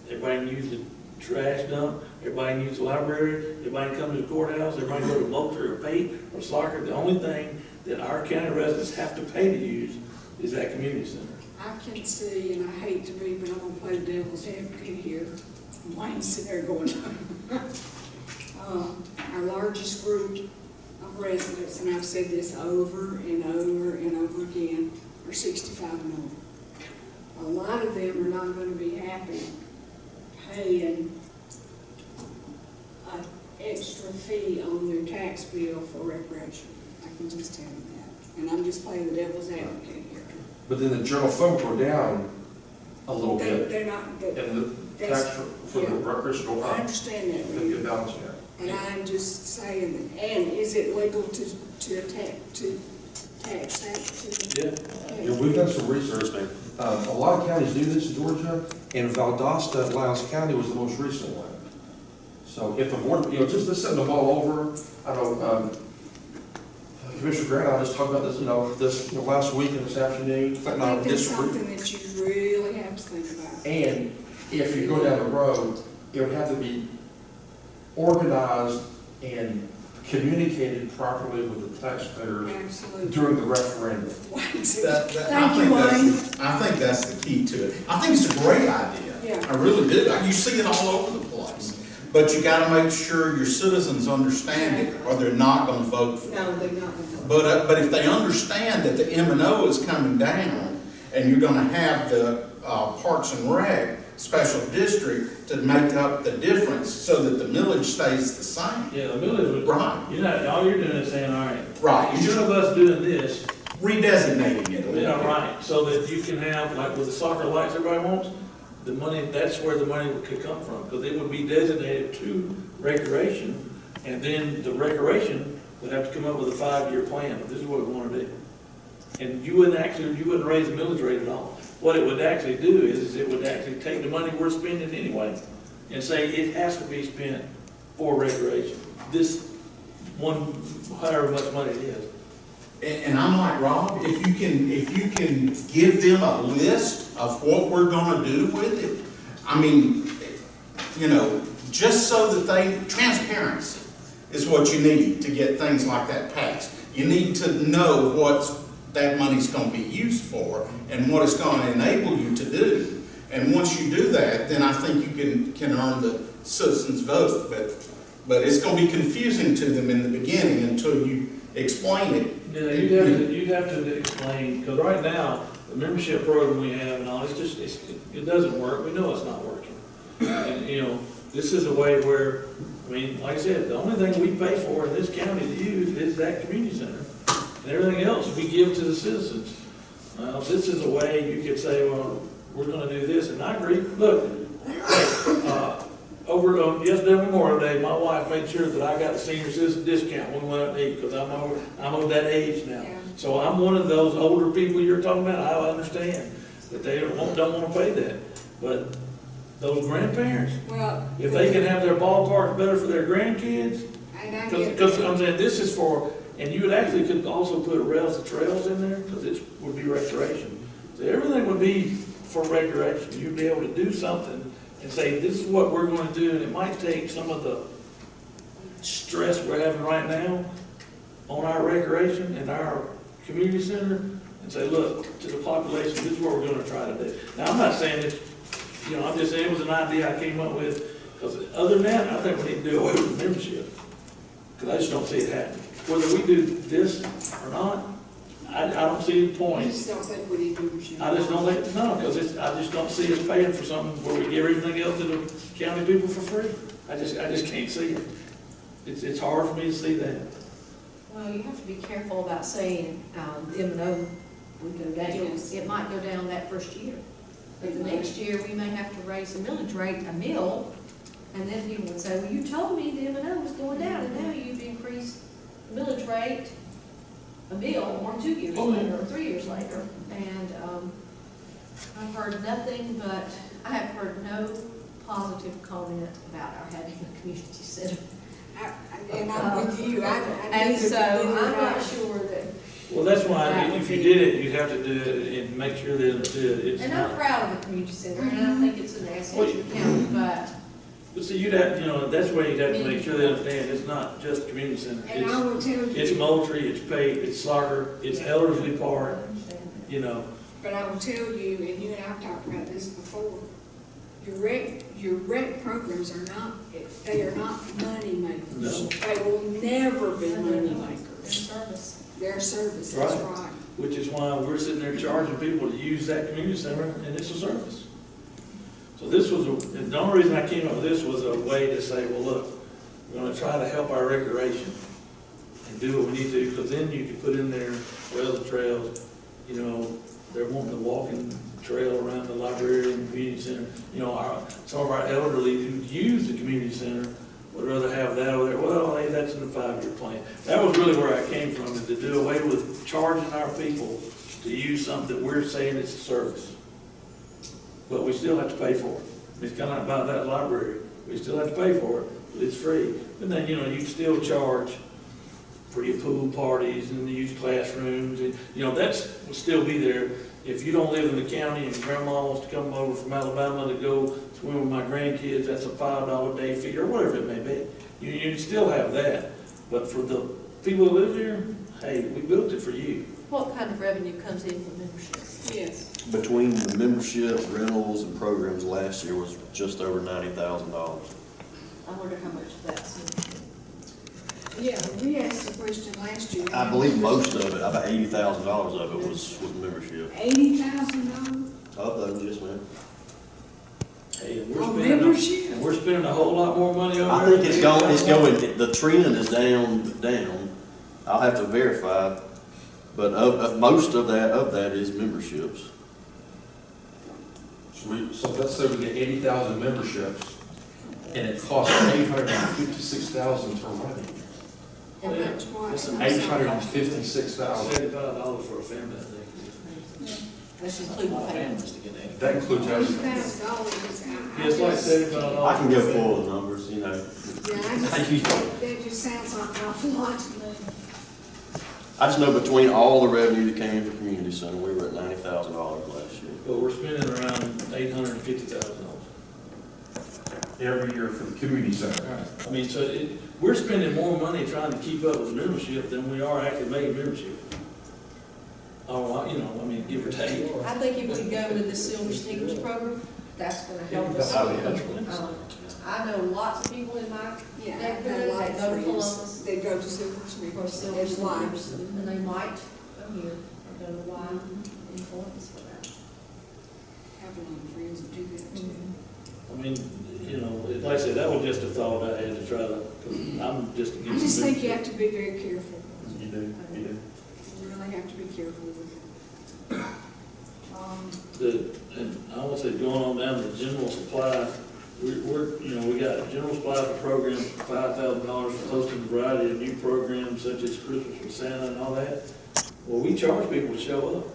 Everybody can use the trash dump, everybody can use the library, everybody can come to the courthouse, everybody can go to Moultrie or Pate or soccer. The only thing that our county residents have to pay to use is that community center. I can see, and I hate to be, but I'm gonna play the devil's advocate here. Wayne's sitting there going, our largest group of residents, and I've said this over and over and over again, are 65 and over. A lot of them are not going to be happy paying an extra fee on their tax bill for recreation. I can just tell you that. And I'm just playing the devil's advocate here. But then the general fund will go down a little bit, They're not, and the tax for the recreation will go I up. understand that, It'll Lee. get balanced there. And I'm just saying that, and is it legal to tax that? Yeah. Yeah, we've done some research. A lot of counties do this in Georgia, and Valdosta, Lyles County was the most recent one. So if the board, just to send the ball over, I know, Commissioner Grant, I just talked about this, last week and this afternoon. I think that's something that you really have to think about. And if you go down the road, it would have to be organized and communicated properly with the taxpayers Absolutely. during the referendum. Thank you, Wayne. I think that's the key to it. I think it's a great idea. Yeah. I really do. You see it all over the place. But you gotta make sure your citizens understand it, or they're not gonna vote for it. No, they're not. But if they understand that the M&O is coming down, and you're gonna have the Parks and Rec special district to make up the difference so that the millage stays the same. Yeah, the millage would. Right. You're not, all you're doing is saying, all right. Right. Instead of us doing this, Redesignating it a little yeah, bit. right, so that you can have, like with the soccer lights everybody wants, the money, that's where the money could come from, because it would be designated to recreation, and then the recreation would have to come up with a 5-year plan, this is what we want to do. And you wouldn't raise the millage rate at all. What it would actually do is it would actually take the money we're spending anyway, and say it has to be spent for recreation. This one, however much money it is. And I'm like, Rob, if you can give them a list of what we're gonna do with it, I mean, you know, just so that transparency is what you need to get things like that passed. You need to know what that money's gonna be used for and what it's gonna enable you to do. And once you do that, then I think you can earn the citizens' vote. But it's gonna be confusing to them in the beginning until you explain it. Yeah, you'd have to explain, because right now, the membership program we have and all, it doesn't work, we know it's not working. And, you know, this is a way where, I mean, like I said, the only thing we pay for in this county to use is that community center. And everything else we give to the citizens. This is a way you could say, well, we're gonna do this, and I agree, look, over on yesterday Memorial Day, my wife made sure that I got a senior citizen discount when we went out to eat, because I'm of that age now. Yeah. So I'm one of those older people you're talking about. I understand that they don't want to pay that. But those grandparents, Well. if they can have their ballparks better for their grandkids, And I get because I'm saying this is for, and you would actually could also put rails and trails in there, because it would be recreation. So everything would be for recreation. You'd be able to do something and say, this is what we're going to do, and it might take some of the stress we're having right now on our recreation and our community center, and say, look, to the population, this is what we're going to try to do. Now, I'm not saying that, you know, I'm just saying it was an idea I came up with, because other than that, I think we need to do away with membership, because I just don't see it happening. Whether we do this or not, I don't see the I point. just don't think we need membership. I just don't think, no, because I just don't see us paying for something where we give everything else to the county people for free. I just can't see it. It's hard for me to see that. Well, you have to be careful about saying, M&O would go down. Yes. It might go down that first year. But the next year, we may have to raise the millage rate a mill, and then people would say, well, you told me the M&O was going down, and now you've increased the millage rate a mill, or 2 years later, or 3 years later. And I've heard nothing but, I have heard no positive comment about our having a community center. And I'm with you, And so I'm not sure that, Well, that's why, if you did it, you'd have to do it and make sure they understood it's and I'm not. proud of the community center, and I think it's an asset to the county, But see, you'd have, you know, that's why you'd have to make sure they understand it's not just community center. And I will tell you. It's Moultrie, it's Pate, it's Soccer, it's Ellerslie Park, you know. But I will tell you, and you and I have talked about this before, your rec programs are not, they are not money makers. No. They will never be money makers. service. They're service, that's Right. right. Which is why we're sitting there charging people to use that community center, and it's a service. So this was, the only reason I came up with this was a way to say, well, look, we're gonna try to help our recreation and do what we need to, because then you can put in there rails and trails, you know, they're wanting a walking trail around the library and community center. You know, some of our elderly who use the community center would rather have that over there. Well, hey, that's in the 5-year plan. That was really where I came from, is to do away with charging our people to use something that we're saying it's a service. But we still have to pay for it. It's kind of about that library. We still have to pay for it, but it's free. But then, you know, you still charge for your pool parties and the youth classrooms, and, you know, will still be there. If you don't live in the county and grandma wants to come over from Alabama to go swim with my grandkids, that's a $5 a day fee, or whatever it may be. You still have that. But for the people who live here, hey, we built it for you. What kind of revenue comes in from membership? Yes. Between the membership, rentals, and programs last year was just over $90,000. I wonder how much of that's membership. Yeah, we asked the question last year. I believe most of it, about $80,000 of it was membership. $80,000? Of those, yes, ma'am. And Oh, membership? and we're spending a whole lot more money over I there. think it's going, the trend is down. I'll have to verify, but most of that is memberships. So let's say we get 80,000 memberships, and it costs 856,000 to run it. And Yeah. that's why, That's an $856,000. $75 for a family, I think. that's including My payment. family's to get that. That includes everything. Yeah, it's like $75. I can go pull the numbers, you know. Yeah, that just sounds like an awful lot to me. I just know between all the revenue that came in for community center, we were at $90,000 last year. But we're spending around $850,000. Every year for the community center. I mean, so we're spending more money trying to keep up with membership than we are actually making membership. Oh, you know, I mean, give or take. I think if we go with the Silver Sneakers program, that's gonna help us. I know lots of people in my Yeah, neighborhood that go to Columbus They go to Silver for Sneakers. Silver Sneakers, and they might come here or go to Y in Columbus for that. Have a lot of friends that do that too. I mean, you know, like I said, that was just a thought I had to try to, I'm just I against. just think you have to be very careful. You do, you do. You really have to be careful with it. And I want to say, going on down to general supply, we're, you know, we got general supply for programs, $5,000 for hosting a variety of new programs such as Christmas with Santa and all that. Well, we charge people to show up.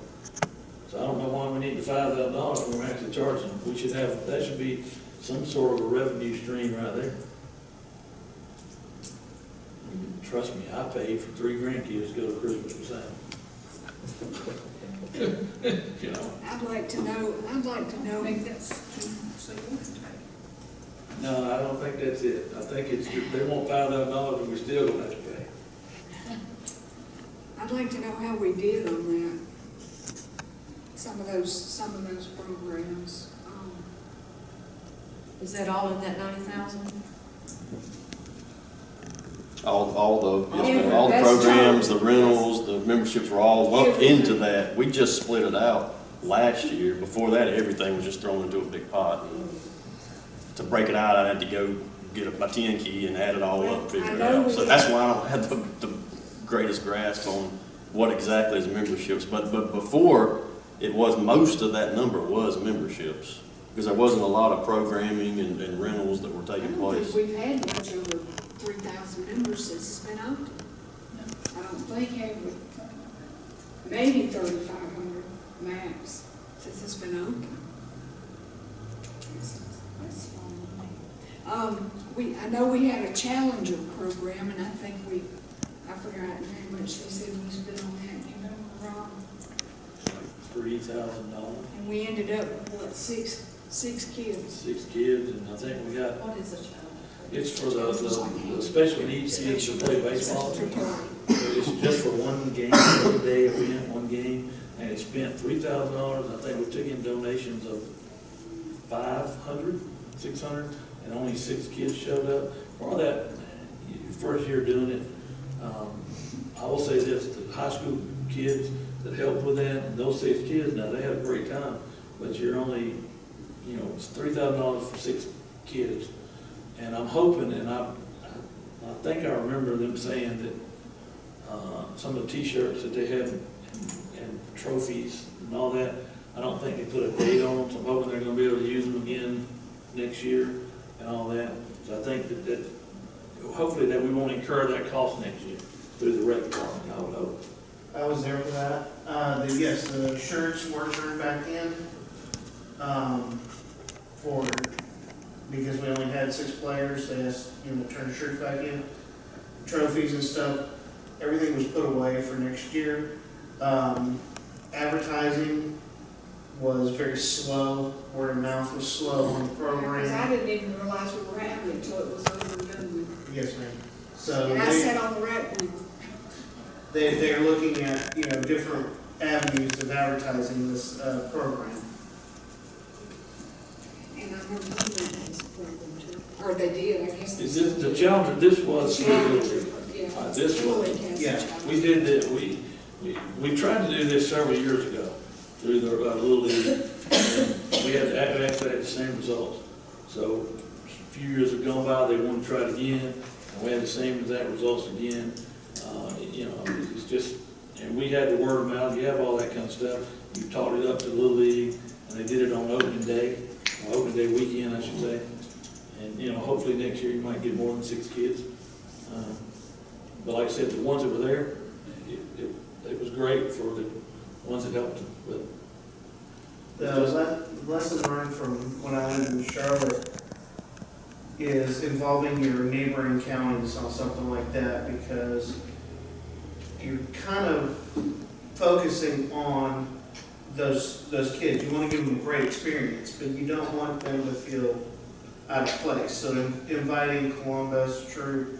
So I don't know why we need the $5,000 when we're actually charging them. We should have, that should be some sort of a revenue stream right there. Trust me, I paid for 3 grandkids to go to Christmas with Santa. You know. I'd like to know, Maybe that's too much, so you want to pay. No, I don't think that's it. I think it's, they want $5,000 and we still don't have to pay. I'd like to know how we did on that. Some of those programs. Is that all in that 90,000? All the Yeah, that's programs, the total. rentals, the memberships were all lumped into that. We just split it out last year. Before that, everything was just thrown into a big pot. To break it out, I had to go get my 10 key and add it all up, and figure it out. So that's why I don't have the greatest grasp on what exactly is memberships. But before, it was, most of that number was memberships, because there wasn't a lot of programming and rentals that were I taking don't place. think we've had much over 3,000 members since it's been open. I don't think, have we? Maybe 3,500 max since it's been open. That's fine. I know we had a Challenger program, and I think I forgot how much they said we spent on that. You know, Ron? $3,000, And we ended up with what, six kids. 6 kids, and I think we got, What is a challenge? it's for the special needs kids to play baseball. It's just for one game, one day event, one game, and it spent $3,000. I think we took in donations of 500, 600, and only 6 kids showed up. For that first year doing it, I will say this, the high school kids that helped with that, and those 6 kids, now they had a great time, but you're only, you know, it's $3,000 for 6 kids. And I'm hoping, and I think I remember them saying that some of the T-shirts that they had and trophies and all that, I don't think they put a date on them, so I'm hoping they're gonna be able to use them again next year and all that. So I think that hopefully that we won't incur that cost next year through the rec department, I would hope. I was there for that. Yes, the shirts were turned back in, because we only had 6 players, they asked, you know, to turn the shirts back in. Trophies and stuff, everything was put away for next year. Advertising was very slow, word of mouth was slow on the Because I program. didn't even realize we were having it until it was over and done with. Yes, ma'am. So And I sat on the rec board. they're looking at, you know, different avenues of advertising this program. And I remember you went to this program too. Or they did, I guess. Is this, the Challenger, this was, Challenger, yeah. this was, Floyd has the yeah, Challenger. we did that, we tried to do this several years ago through the Little League. And we had actually had the same results. So a few years have gone by, they want to try it again, and we had the same exact results again. You know, it's just, and we had the word of mouth, you have all that kind of stuff. You taught it up to the Little League, and they did it on opening day, weekend, I should say. And, you know, hopefully next year you might get more than 6 kids. But like I said, the ones that were there, it was great for the ones that helped them. But The lesson learned from when I lived in Charlotte is involving your neighboring counties on something like that, because you're kind of focusing on those kids. You want to give them a great experience, but you don't want them to feel out of place. So inviting Columbus, Troop,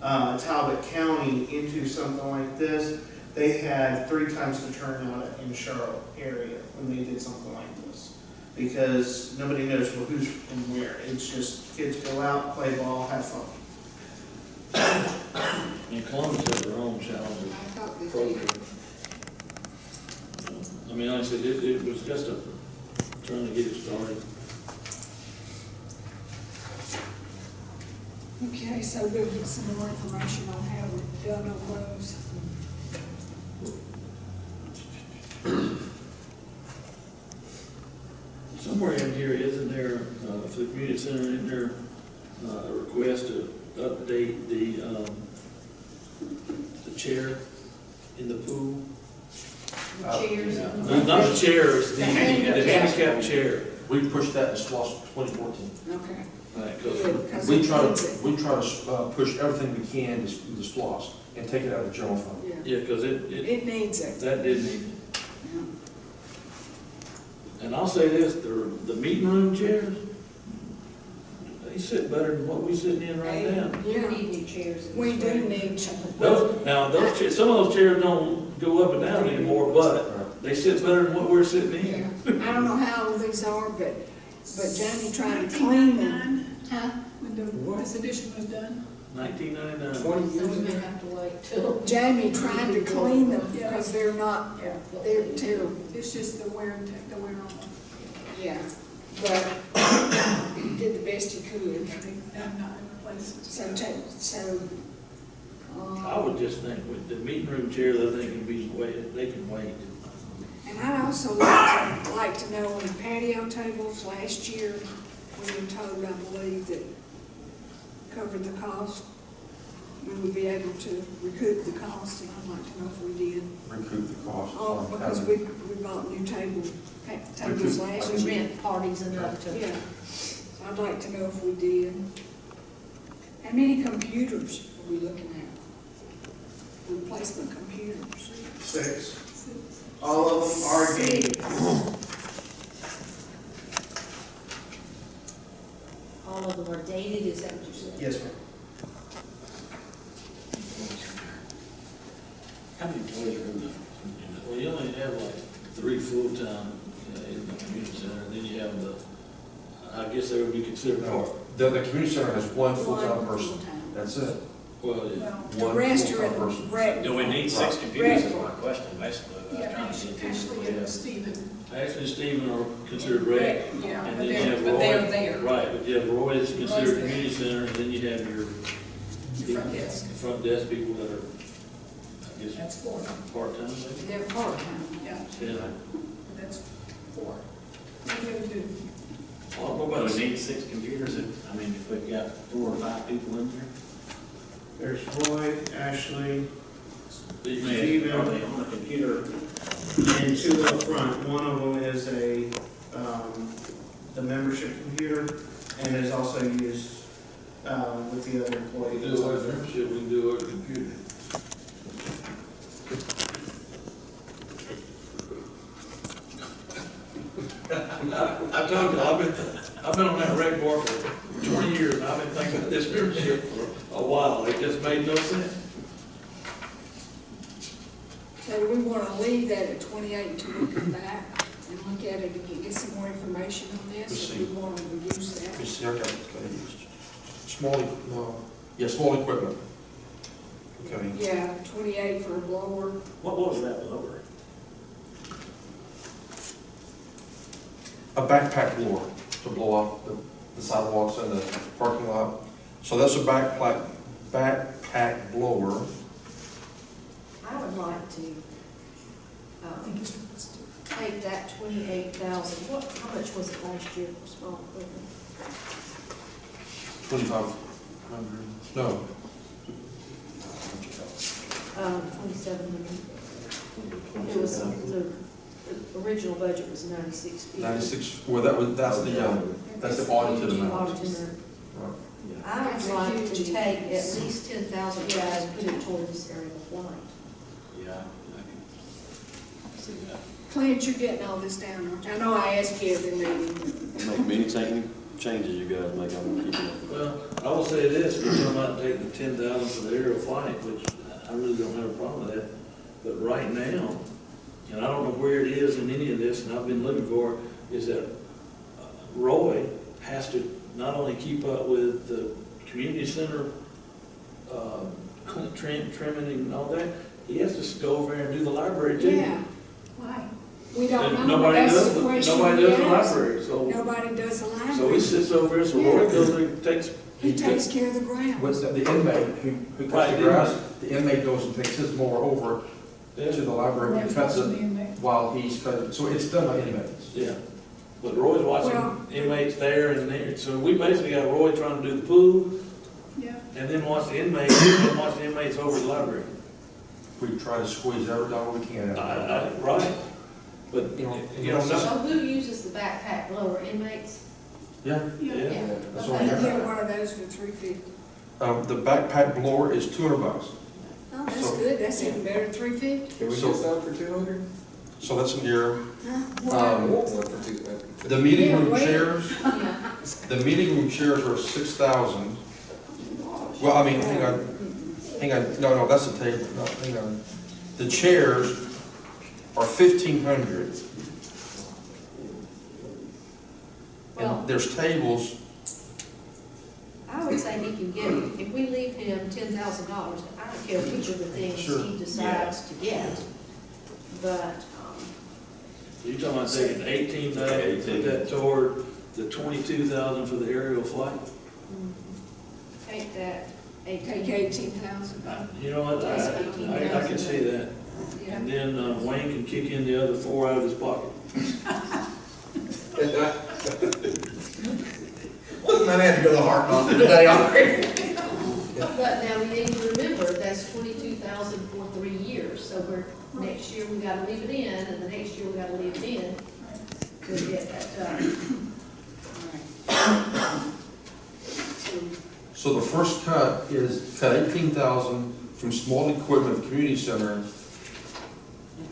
Talbot County into something like this, they had 3 times the turnout in Charlotte area when they did something like this, because nobody knows who's from where. It's just kids go out, play ball, have fun. And Columbus has their own challenges. Program. I mean, like I said, it was just trying to get it started. Okay, so we'll get some more information on how we've done on those. Somewhere in here, isn't there, for the community center, isn't there a request to update the chair in the pool? Chairs. Not the chairs, the handicap chair. We pushed that in SLOSS 2014. Okay. Right, Good, 'cause We it try needs it. to push everything we can to the SLOSS and take it out of the general fund. Yeah, Yeah, because it, it needs it. that did need it. Yeah. And I'll say this, the meeting room chairs, they sit better than what we sitting in right now. We need new chairs. We do need to. Those chairs, some of those chairs don't go up and down anymore, but they sit better than what we're sitting in. I don't know how old these are, but Jamie tried to clean them. Huh? When this edition was done. 1999. So we may have to wait till. Jamie tried to clean them Yeah. because they're not, they're terrible. It's just the wear and the wear on them. Yeah, but he did the best he could. I'm not replacing. I would just think with the meeting room chairs, I think it'd be they can wait. And I'd also like to know on the patio tables, last year, we were told, I believe, that covered the cost. We would be able to recoup the cost, and I'd like to know if we did. Recoup the cost. Oh, because we bought new tables last We year. rent parties enough to. Yeah, so I'd like to know if we did. How many computers are we looking at? Replacement computers? 6. All of them are dated. All of them are dated, is that what you said? Yes, ma'am. How many employees are in the? Well, you only have like 3 full-time in the community center, and then you have I guess they would be considered part. The community center has 1 full-time One person. full-time. That's it. Well, yeah. Well, the One rest are full-time in person. rec. Do we need 6 computers is my question, basically. Yeah, Ashley and Stephen. Actually, and Stephen are considered rec. Yeah, And but then you have they're Roy. there. Right, but you have Roy that's considered Roy's there. community center, and then you have your Front desk. front desk people that are, I guess, That's 4. part-time, maybe? They're part-time, yeah, Yeah. that's 4. What do we do? What Do about we need 6 computers if we've got 4 or 5 people in here? There's Roy, Ashley, Steve? Stephen, Are they on the computer? and 2 up front. One of them is the membership computer, and is also used with the other We employees. do our membership, we can do our computer. I told you, I've been on that rec board for 20 years, and I've been thinking about this membership for a while. It just made no sense. So we want to leave that at 28 until we come back and look at it and get some more information on this, or we want to reduce that. It's small equipment. Okay. Yeah, 28 for a blower. What was that blower? A backpack blower to blow off the the sidewalks and the parking lot. So that's a backpack blower. I would like to, I think it's supposed to. take that 28,000, how much was it last year for small equipment? 2,500, no. 2,700. It was, the original budget was 96. 96, well, that's the audited amount. Audited. Right. I would like to take at least 10,000 guys and put it toward this area of flight. Yeah, I can see that. Clint, you're getting all this down, aren't you? I know I asked you every meeting. Make many changes you guys make, I'm gonna keep it. Well, I will say this, we're talking about taking the 10,000 for the aerial flight, which I really don't have a problem with that. But right now, and I don't know where it is in any of this, and I've been looking for it, is that Roy has to not only keep up with the community center, trimming and all that, he has to go over there and do the library too. Yeah, why? We don't And know, nobody that's does, the question nobody we does the asked. library, so Nobody does the he library. sits over there, so Roy goes there and takes. He takes care of the ground. What's the inmate who cuts Right, the grass, the inmate goes and takes his mower over Yeah. to the library and cuts it while he's cutting, so it's done by inmates. Yeah, but Roy's watching Well- inmates there and there, so we basically got Roy trying to do the pool, Yeah. and then watch the inmates, and watch the inmates over the library. We try to squeeze every dollar we can out of it. Right, but, You know, you know, So no- who uses the backpack blower, inmates? Yeah, yeah, that's Okay. all I you can got. get one of those for $350. The backpack blower is $200. Oh, that's So- good, that's even better than $350. Can we So- get some for 200? So that's an ear. Huh? One for 200. The meeting room Yeah, wait. chairs, Yeah. the meeting room chairs are 6,000. Well, I mean, hang on, no, that's the table, no, hang on. The chairs are 1,500. Well- And there's tables, I would say he can get, if we leave him $10,000, I don't care which of the things Sure. he decides to get. But, you're talking about taking 18,000, put that toward the 22,000 for the aerial flight? take that Take 18. 18,000. You know what, I can see that. Yeah. And then Wayne can kick in the other 4 out of his pocket. Man, I had to go to the heart doctor today already. But now we need to remember, that's 22,000 for 3 years, so next year we gotta leave it in, and the next year we gotta leave it in to get that done. so the first cut is cut 18,000 from small equipment community center. And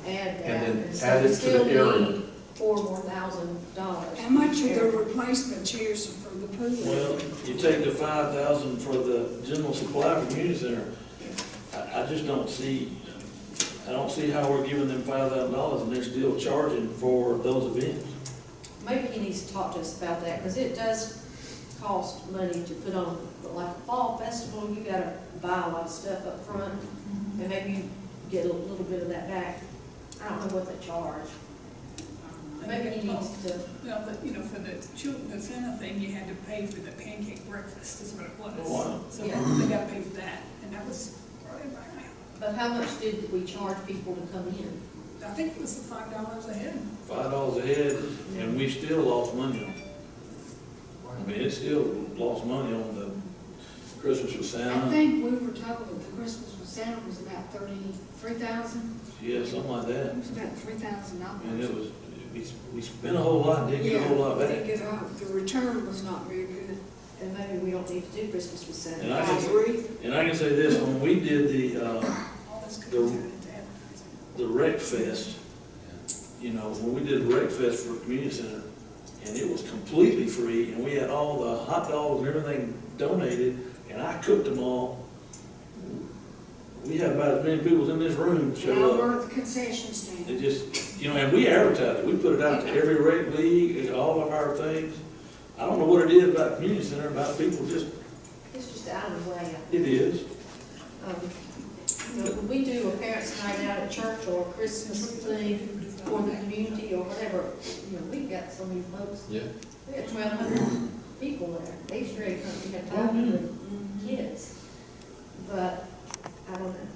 add that. And then so add we it to still the area. need $4 more thousand. How much are the replacement chairs for the pool? Well, you take the 5,000 for the general supply for community center, I just don't see, I don't see how we're giving them $5,000 and they're still charging for those events. Maybe he needs to talk to us about that, because it does cost money to put on, like a fall festival, you gotta buy a lot of stuff up front, and maybe you get a little bit of that back. I don't know what they charge. Maybe he needs to, Well, but, you know, for the children, the Santa thing, you had to pay for the pancake breakfast, is what it was. Oh, wow. So Yeah. they got to pay for that, and that was right about now. but how much did we charge people to come in? I think it was the $5 a head. $5 a head, and we still lost money on it. I mean, it still lost money on the Christmas with I Santa. think we were told that the Christmas with Santa was about 33,000. Yeah, something like that. It was about $3,000. And it was, we spent a whole lot, didn't get a whole lot Yeah, back. didn't get all, the return was not very good. And maybe we don't need to do Christmas with Santa. And I I can, agree. and I can say this, when we did All this could The- be done into advertising. the Rec Fest, you know, when we did the Rec Fest for community center, and it was completely free, and we had all the hot dogs and everything donated, and I cooked them all. We had about as many people in this room And I show up. worked the concession stand. It just, you know, and we advertised it, we put it out to every rec league, and all of our things. I don't know what it is about community center, about people just, It's just out of the way. it is. You know, when we do a parents' night out at church or a Christmas thing for the community or whatever, you know, we've got so many folks. Yeah. We had 1,200 people there. The X-ray company had 500 kids. But, I don't know.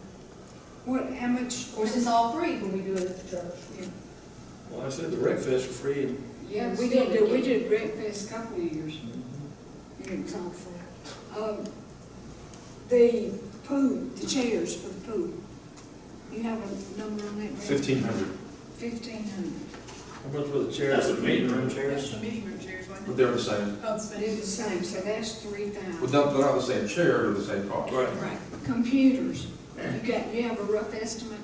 How much? Of course, it's all free when we do it at the church. Well, I said the rec fest for free, and Yeah, we did breakfast a couple of years. And it was all free. The pool, the chairs for the pool. You have a number on that? Brad? 1,500. 1,500. how much were the chairs? That's the meeting room That's chairs. the meeting room chairs, wasn't But it? they're the same. Oh, it's They're the same, so that's 3,000. But they're not the same chair, they're the same cost. Right. Right. Computers, you have a rough estimate?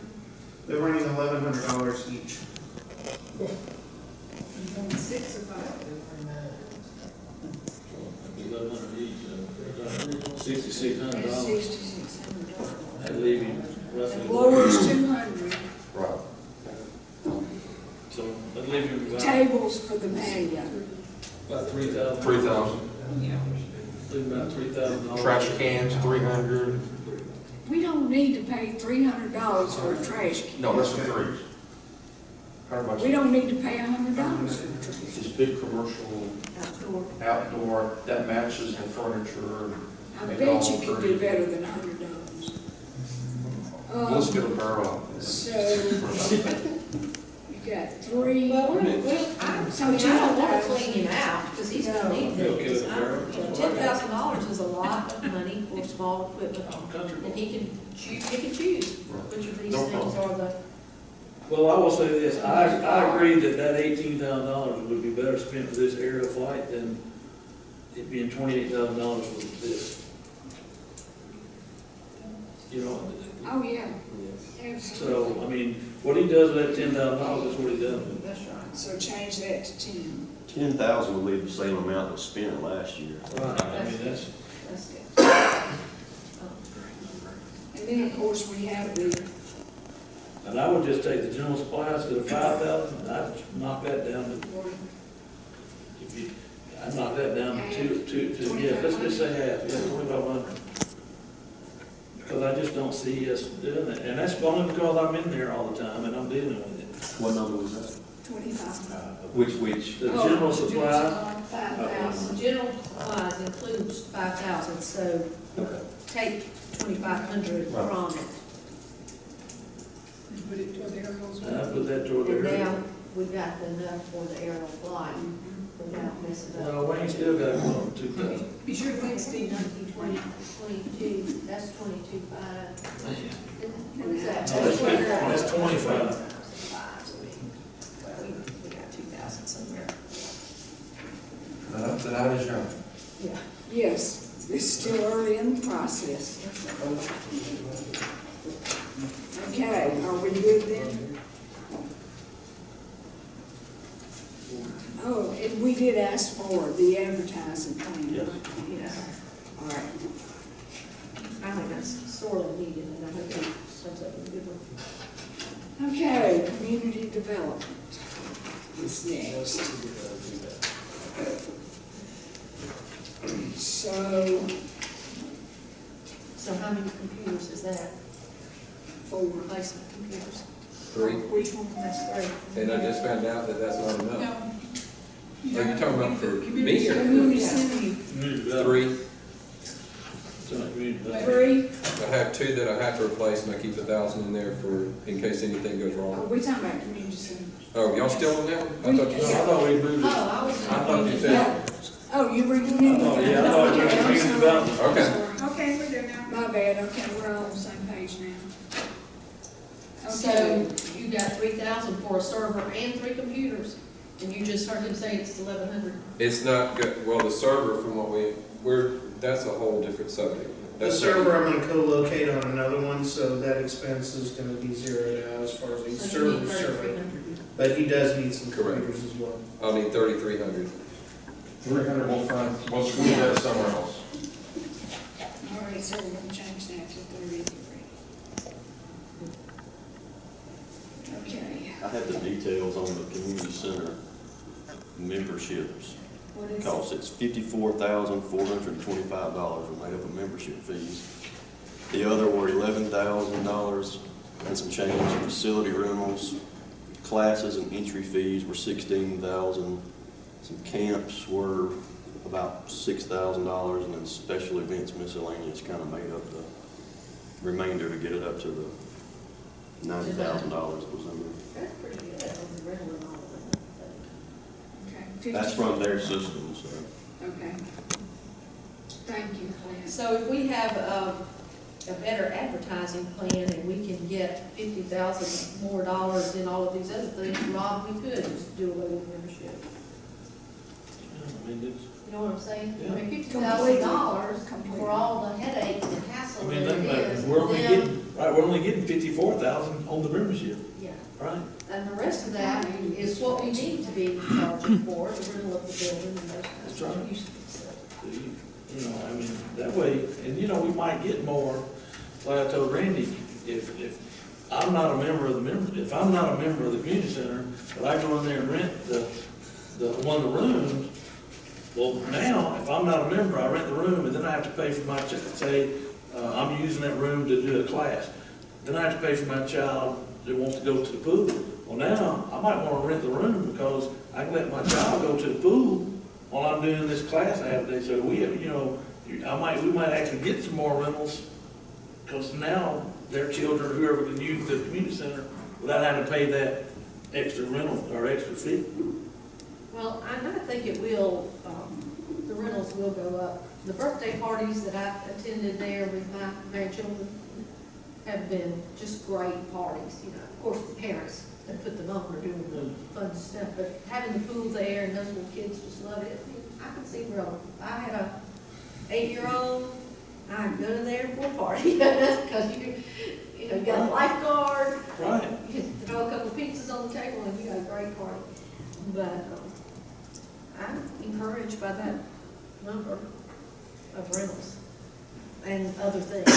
They're running $1,100 each. 6 or 5? 1,100 each, That's $6,600. $6,600. That'd leave you The roughly. floor's 200. Right. So that'd leave you about Tables for the patio. 3,000. 3,000. Yeah. Leave about $3,000. Trash cans, 300. We don't need to pay $300 for a trash can. No, that's the three. We don't need to pay $100 for a trash can. This big commercial outdoor that matches the furniture. I Make it bet all you could pretty. do better than $100. Let's get a barrel. So, you got 3. Well, I don't want to $10,000. clean him out, because he's gonna need Okay, okay, things. barrel. $10,000 is a lot of money for small equipment, I'm comfortable. and he can choose, which of these No things problem. are the, Well, I will say this, I agree that $18,000 would be better spent for this aerial flight than it being $28,000 for this. You know, Oh, yeah, absolutely. so, I mean, what he does with that $10,000 is what he does. that's right. So change that to 10. 10,000 would leave the same amount that was spent last year. Right, I mean, that's, That's good. And then, of course, we have the, and I would just take the general supplies to the 5,000, I'd knock that down to, if you, I'd knock that down to, yeah, let's just say half, yeah, 2,500. Because I just don't see us doing that, and that's only because I'm in there all the time and I'm dealing with it. What number was that? 25. Which? The general supply, 5,000, general supplies includes 5,000, so Okay. take 2,500 Right. from it. You put it toward the aerials. and I put that toward And there. now, we've got enough for the aerial flight without messing up. Well, Wayne still got to go on 2,000. Be sure to thank Steve. 22, that's 22,500. What is that? That's 25. We got 2,000 somewhere. That is your. Yeah. Yes, it's still early in the process. Okay, are we good then? Oh, and we did ask for the advertising plan. Yes. Yeah. All right. I think that's sort of needed, and I hope it comes up with a good one. Okay, community development is next. So how many computers is that? 4. Replacement computers? 3, Which one? That's 3. and I just found out that that's not enough. No. Are you talking about for Community me or? center. Community center, Community development. 3, It's not community development. 3. I have 2 that I have to replace, and I keep 1,000 in there for, in case anything goes Are wrong. we talking about community center? Oh, y'all still on that one? I thought No, I you thought we moved Oh, it. I was. I thought you said, Oh, you were community? Oh, yeah, I thought you were Okay, I'm community sorry. development. I'm Okay. sorry. Okay, we're there now. My bad, okay, we're all on the same page now. So Okay, you got 3,000 for a server and 3 computers, and you just heard him say it's 1,100. it's not good, well, the server from what that's a whole different subject. The That's server, I'm gonna co-locate on another one, so that expense is gonna be zeroed out as far as the So you need server. 3,300. But he does need some Correct. computers as well. I'll need 3,300. 300, we'll find, we'll squeeze that somewhere else. all right, so we're gonna change that to 33. Okay, I have the details on the community center memberships. what is it? Cost, it's $54,425 were made up of membership fees. The other were $11,000 and some change in facility rentals. Classes and entry fees were $16,000. Some camps were about $6,000, and then special events miscellaneous kind of made up the remainder to get it up to the $90,000 was under. That's pretty good, that was the rental and all of that. Okay. That's from their system, so. Okay. Thank you, Clint. So if we have a better advertising plan and we can get 50,000 more dollars in all of these other things, Rob, we could just do away with membership. I mean, it's, You know what I'm saying? Yeah. I mean, $50,000 Completely. for all the headache and I hassle mean, that think it about it, is. we're only then- getting, right, we're only getting 54,000 on the membership, Yeah, right? and the rest of that is what we need to be charging for, the rental of the building and those kinds That's of right. uses. So you know, I mean, that way, and you know, we might get more, like I told Randy, if I'm not a member of if I'm not a member of the community center, but I go in there and rent one of the rooms, well, now, if I'm not a member, I rent the room, and then I have to pay for my, say, I'm using that room to do a class. Then I have to pay for my child that wants to go to the pool. Well, now, I might want to rent the room because I can let my child go to the pool while I'm doing this class I have today. So we have, you know, we might actually get some more rentals because now their children, whoever can use the community center without having to pay that extra rental or extra fee. Well, I think it will, the rentals will go up. The birthday parties that I've attended there with my grandchildren have been just great parties, you know. Of course, the parents that put them on are doing the fun stuff, but having the pool there and those little kids just love it. I can see growing. I had a 8-year-old, I'd go to there for a party, because you know, you got a lifeguard. Right. You can throw a couple of pizzas on the table and you got a great party. But I'm encouraged by that number of rentals and other things.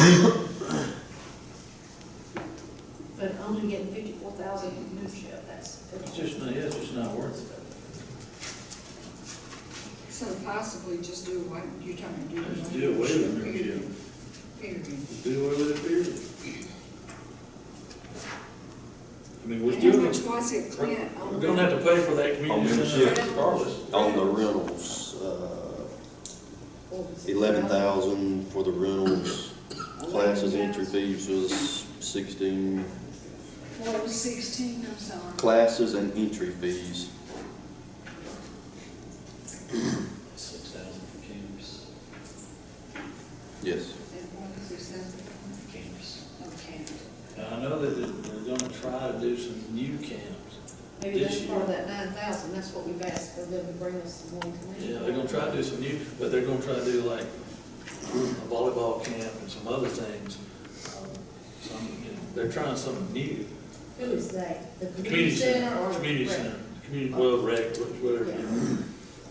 But only getting 54,000 in membership, that's. It's just not worth it. So possibly just do what you're talking to do. Just do away with membership. Period. Do away with it, period. I mean, we're And still how gonna, much was it, Clint? we're gonna have to pay for that community center regardless. On the rentals, 11,000 for the rentals. Classes entry fees was 16. What was 16, I'm sorry. Classes and entry fees. 6,000 for campus. Yes. And what was it, Campus. okay. Now, I know that they're gonna try to do some new camps. Maybe that's This part of year. that 9,000, that's what we've asked for them to bring us some more information. Yeah, they're gonna try to do some new, but they're gonna try to do like a volleyball camp and some other things. They're trying something new. Who is that? The The community center or? Community rec? center, community, well, rec, whatever.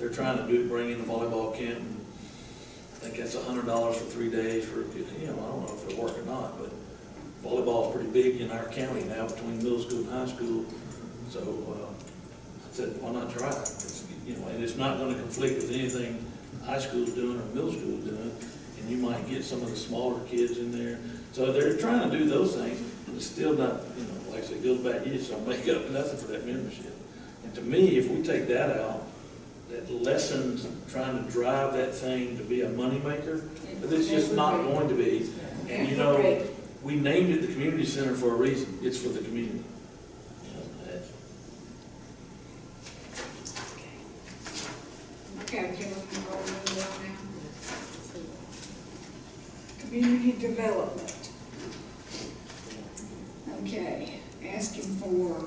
They're trying to bring in the volleyball camp. I think that's $100 for 3 days for, you know, I don't know if it'll work or not, but volleyball's pretty big in our county now between middle school and high school. So, I said, why not try it? It's, you know, and it's not gonna conflict with anything high school's doing or middle school's doing. And you might get some of the smaller kids in there. So they're trying to do those things, but it's still not, you know, like I said, it goes back, you just don't make up nothing for that membership. And to me, if we take that out, that lessens trying to drive that thing to be a moneymaker, but it's just not going to be. And you know, we named it the community center for a reason. It's for the community. You know, that's- Okay, can we roll it out now? Community development. Okay, asking for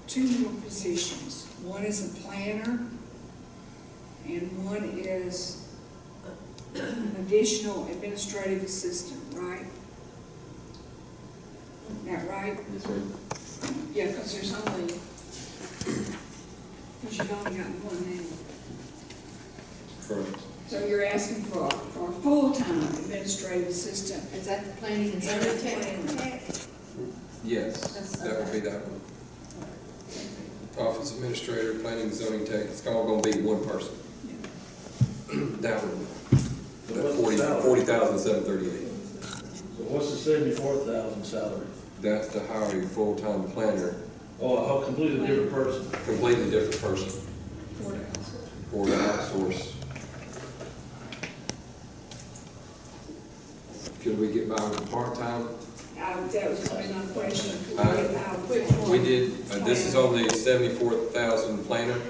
2 more positions. One is a planner, and one is an additional administrative assistant, right? Isn't that right? Yes, ma'am. Yeah, because you've only got one now. Correct. So you're asking for a full-time administrative assistant. Is that the planning and zoning tech? Yes, that would be that one. Office administrator, planning, and zoning tech, it's all gonna be one person. That one, that 40,738. So what's the 74,000 salary? That's to hire a full-time planner, Oh, a completely different person. completely different person, For the household. or to outsource Could we get by with part-time? That was gonna be my question. Which one? We did, this is on the 74,000 planner.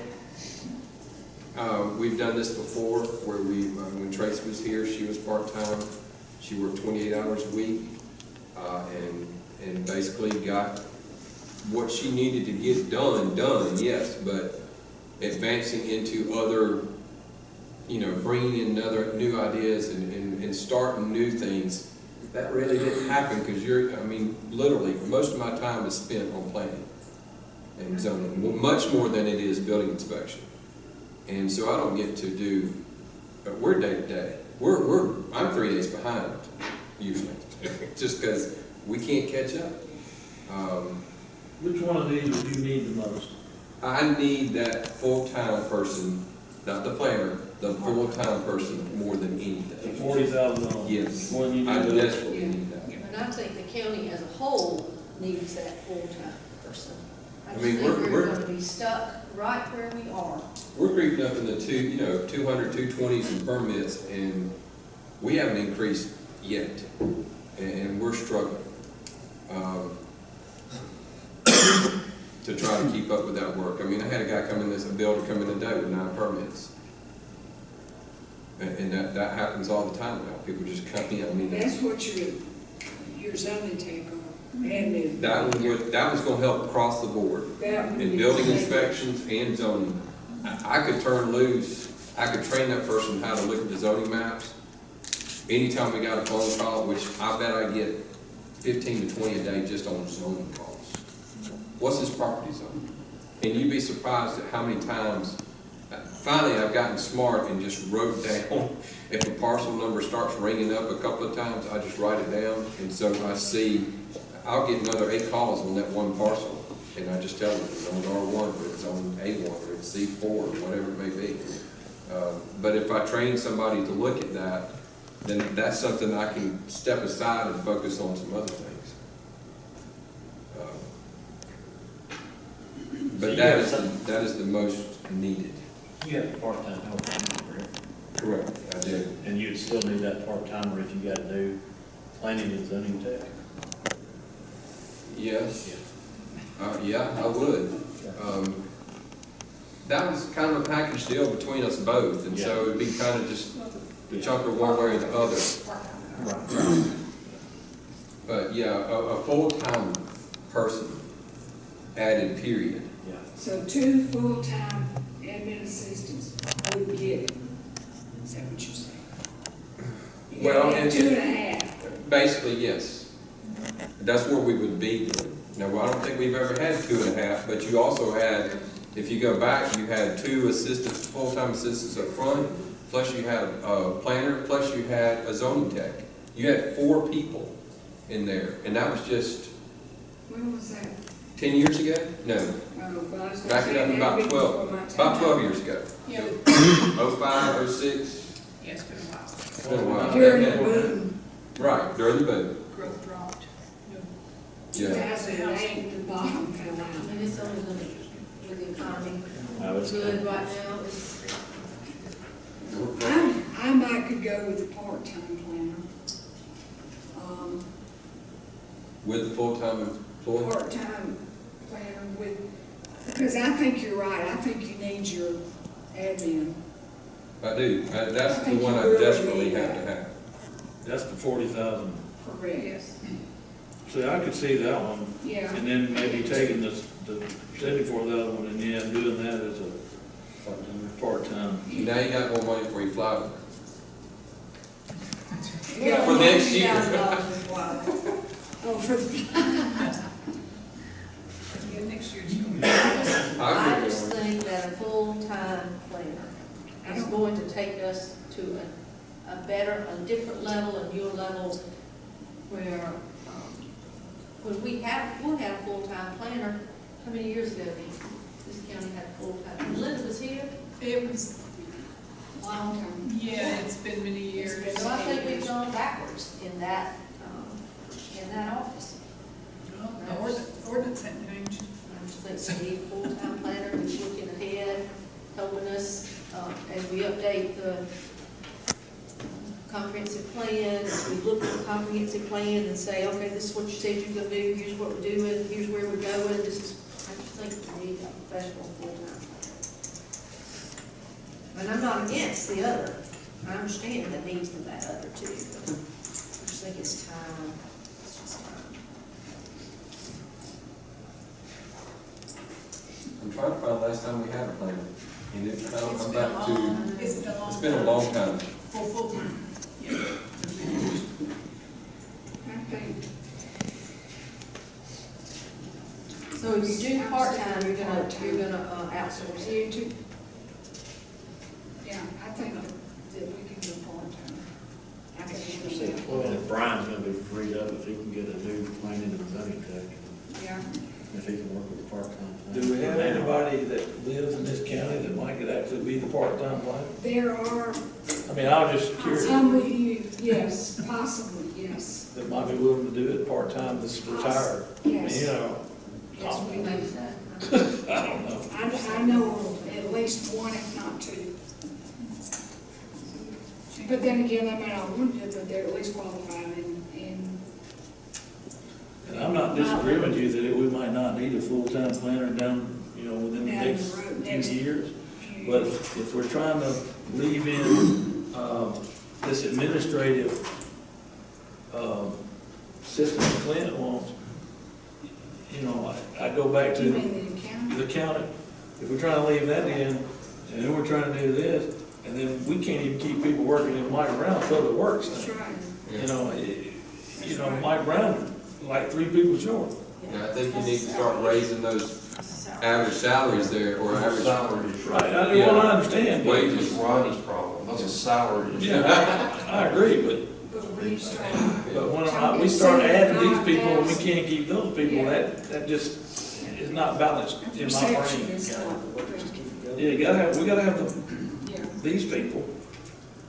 We've done this before, where when Tracy was here, she was part-time. She worked 28 hours a week, and basically got what she needed to get done, yes, but advancing into other, bringing in other new ideas and starting new things. That really didn't happen, because literally, most of my time is spent on planning and zoning, much more than it is building inspection. And so I don't get to do, we're day to day. I'm 3 days behind, usually, just because we can't catch up. Which one of these would you need the most? I need that full-time person, not the planner, the full-time person more than anything. $40,000. Yes, One you I need most. desperately need that. And I think the county as a whole needs that full-time person. I just mean, think we're- gonna be stuck right where we are. We're creeping up in the 200, 220s and permits, and we haven't increased yet, and we're struggling to try to keep up with that work. I had a guy a builder come in today with 9 permits. And that happens all the time now. People just come in. That's what your zoning take on, admin. That was going to help across the board. In building inspections and zoning. I could turn loose, I could train that person how to look at the zoning maps. Anytime we got a phone call, which I bet I get 15 to 20 a day just on zoning calls. What's this property zone? And you'd be surprised at how many times, finally I've gotten smart and just wrote down, if a parcel number starts ringing up a couple of times, I just write it down. And so I see, I'll get another 8 calls on that one parcel. And I just tell them it's on R1, or it's on A1, or it's C4, or whatever it may be. But if I train somebody to look at that, then that's something I can step aside and focus on some other things. But that is the most needed. You have a part-time helper, correct? Correct, I do. And you'd still need that part-timer if you got to do planning and zoning tech? Yes. Yeah, I would. That was kind of a package deal between us both, and so it'd be kind of just the chunk of one way or the other. Right. But yeah, a full-time person, added period. Yeah. So 2 full-time admin assistants would get it. Is that what you're saying? You Well, have 2.5. Basically, yes. That's where we would be. Now, I don't think we've ever had 2.5, but you also had, if you go back, you had 2 assistants, full-time assistants up front, plus you had a planner, plus you had a zoning tech. You had 4 people in there, and that was just When was that? 10 years ago? No, Oh, well, I was gonna back it say up that'd about be 12, before my about time. 12 years ago. Yeah, 05, 06, yeah, it's been a while. it's been a while. During the boom, Right, during the boom. Growth dropped. Yeah. 2008, the bottom fell out. I mean, it's only gonna, with the economy No, it's good right now, it's, I might could go with a part-time planner. With the full-time employee? Part-time planner with, because I think you're right, I think you need your admin. I do. That's the think one you I really desperately need have that. to have. That's the 40,000. Correct. Yes. See, I could see that one. Yeah. And then maybe taking the 74,000 one and doing that as a part-time. Now you got more money for your fly. Yeah. For next year. Oh, for the, Yeah, next year's going to be. I just think that a full-time planner is going to take us to a better, a different level, a newer level, where, when we'll have a full-time planner. How many years ago this county had a full-time? Linda was here. It was, long term. yeah, it's been many years. So I think we've gone backwards in that office. Well, the ordinance hadn't changed. I just think we need a full-time planner who's looking ahead, helping us as we update the comprehensive plan, we look at the comprehensive plan and say, okay, this is what you said you're gonna do, here's what we're doing, here's where we're going, this is, I just think we need a professional full-time. And I'm not against the other, I understand the need for that other too, but I just think it's time, it's just time. I'm trying to find the last time we had a planner, and it's kind of come back to, It's been a long time. full time. Yeah. Okay. So if you do part-time, you're gonna outsource it? You too. Yeah, I think that we can go part-time. I can do that. Well, if Brian's gonna be freed up if he can get a new planning and zoning tech, Yeah. if he can work with a part-time. Do we have anybody that lives in this county that might could actually be the part-time planner? There are I mean, I was just curious, some of you, yes, possibly, yes. that might be willing to do it part-time that's retired. Yes. You know, Yes, we do. Maybe that. I don't know. I know of at least one, if not two. But then again, they may not want to, but they're at least qualified and And I'm not disagreeing with you that we might not need a full-time planner down, you know, within the Down the next road, few next years. few But years. if we're trying to leave in, this administrative, system that Clint wants, you know, I go back You to mean the county? the county. If we're trying to leave that in, and then we're trying to do this, and then we can't even keep people working in Mike Brown's public works. That's right. You know, Mike Brown, like 3 people short. Yeah, I think you need to start raising those average salaries there, or average Salaries, Right, right. well, I understand, but, Wages. It's Ronnie's problem, that's a salary issue. yeah, I agree, But when you start, but when we start adding these people and we can't keep those people, that just is not balanced in my perception brain. is not, Yeah, we gotta have yeah. these people.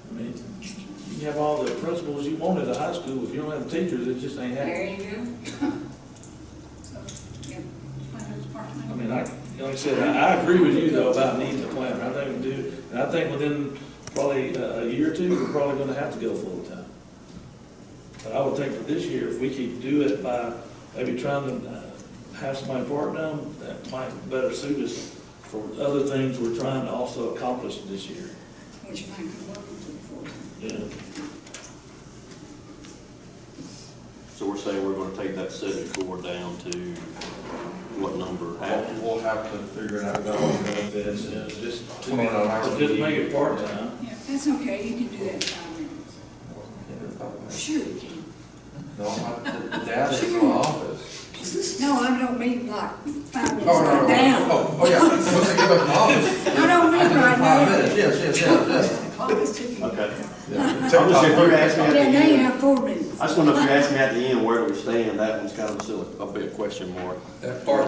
I mean, you can have all the principals you want at a high school, if you don't have the teachers, it just ain't happening. There you go. So, yeah, planner's part-time. I mean, like I said, I agree with you though about needing a planner, I think we do, and I think within probably a year or two, we're probably gonna have to go full-time. But I would think for this year, if we could do it by maybe trying to have somebody part-time, that might better suit us for other things we're trying to also accomplish this year. Which might could work into the full-time. Yeah. So we're saying we're gonna take that 74 down to what number? We'll have to figure it out about what benefits and Just $29 make it part-time. Yeah, that's okay, you can do that in 5 minutes. Sure you can. No, the dad's in the office. No, I don't mean like 5 minutes Oh, no, right no, now. oh, yeah, once I get back in the office. I don't mean right 5 now. minutes, yes. The clock is ticking. Okay. Yeah. If you ask me at the Yeah, now you end, have 4 minutes. I just wonder if you ask me at the end, where do we stand? That one's kind of still a big question mark. That part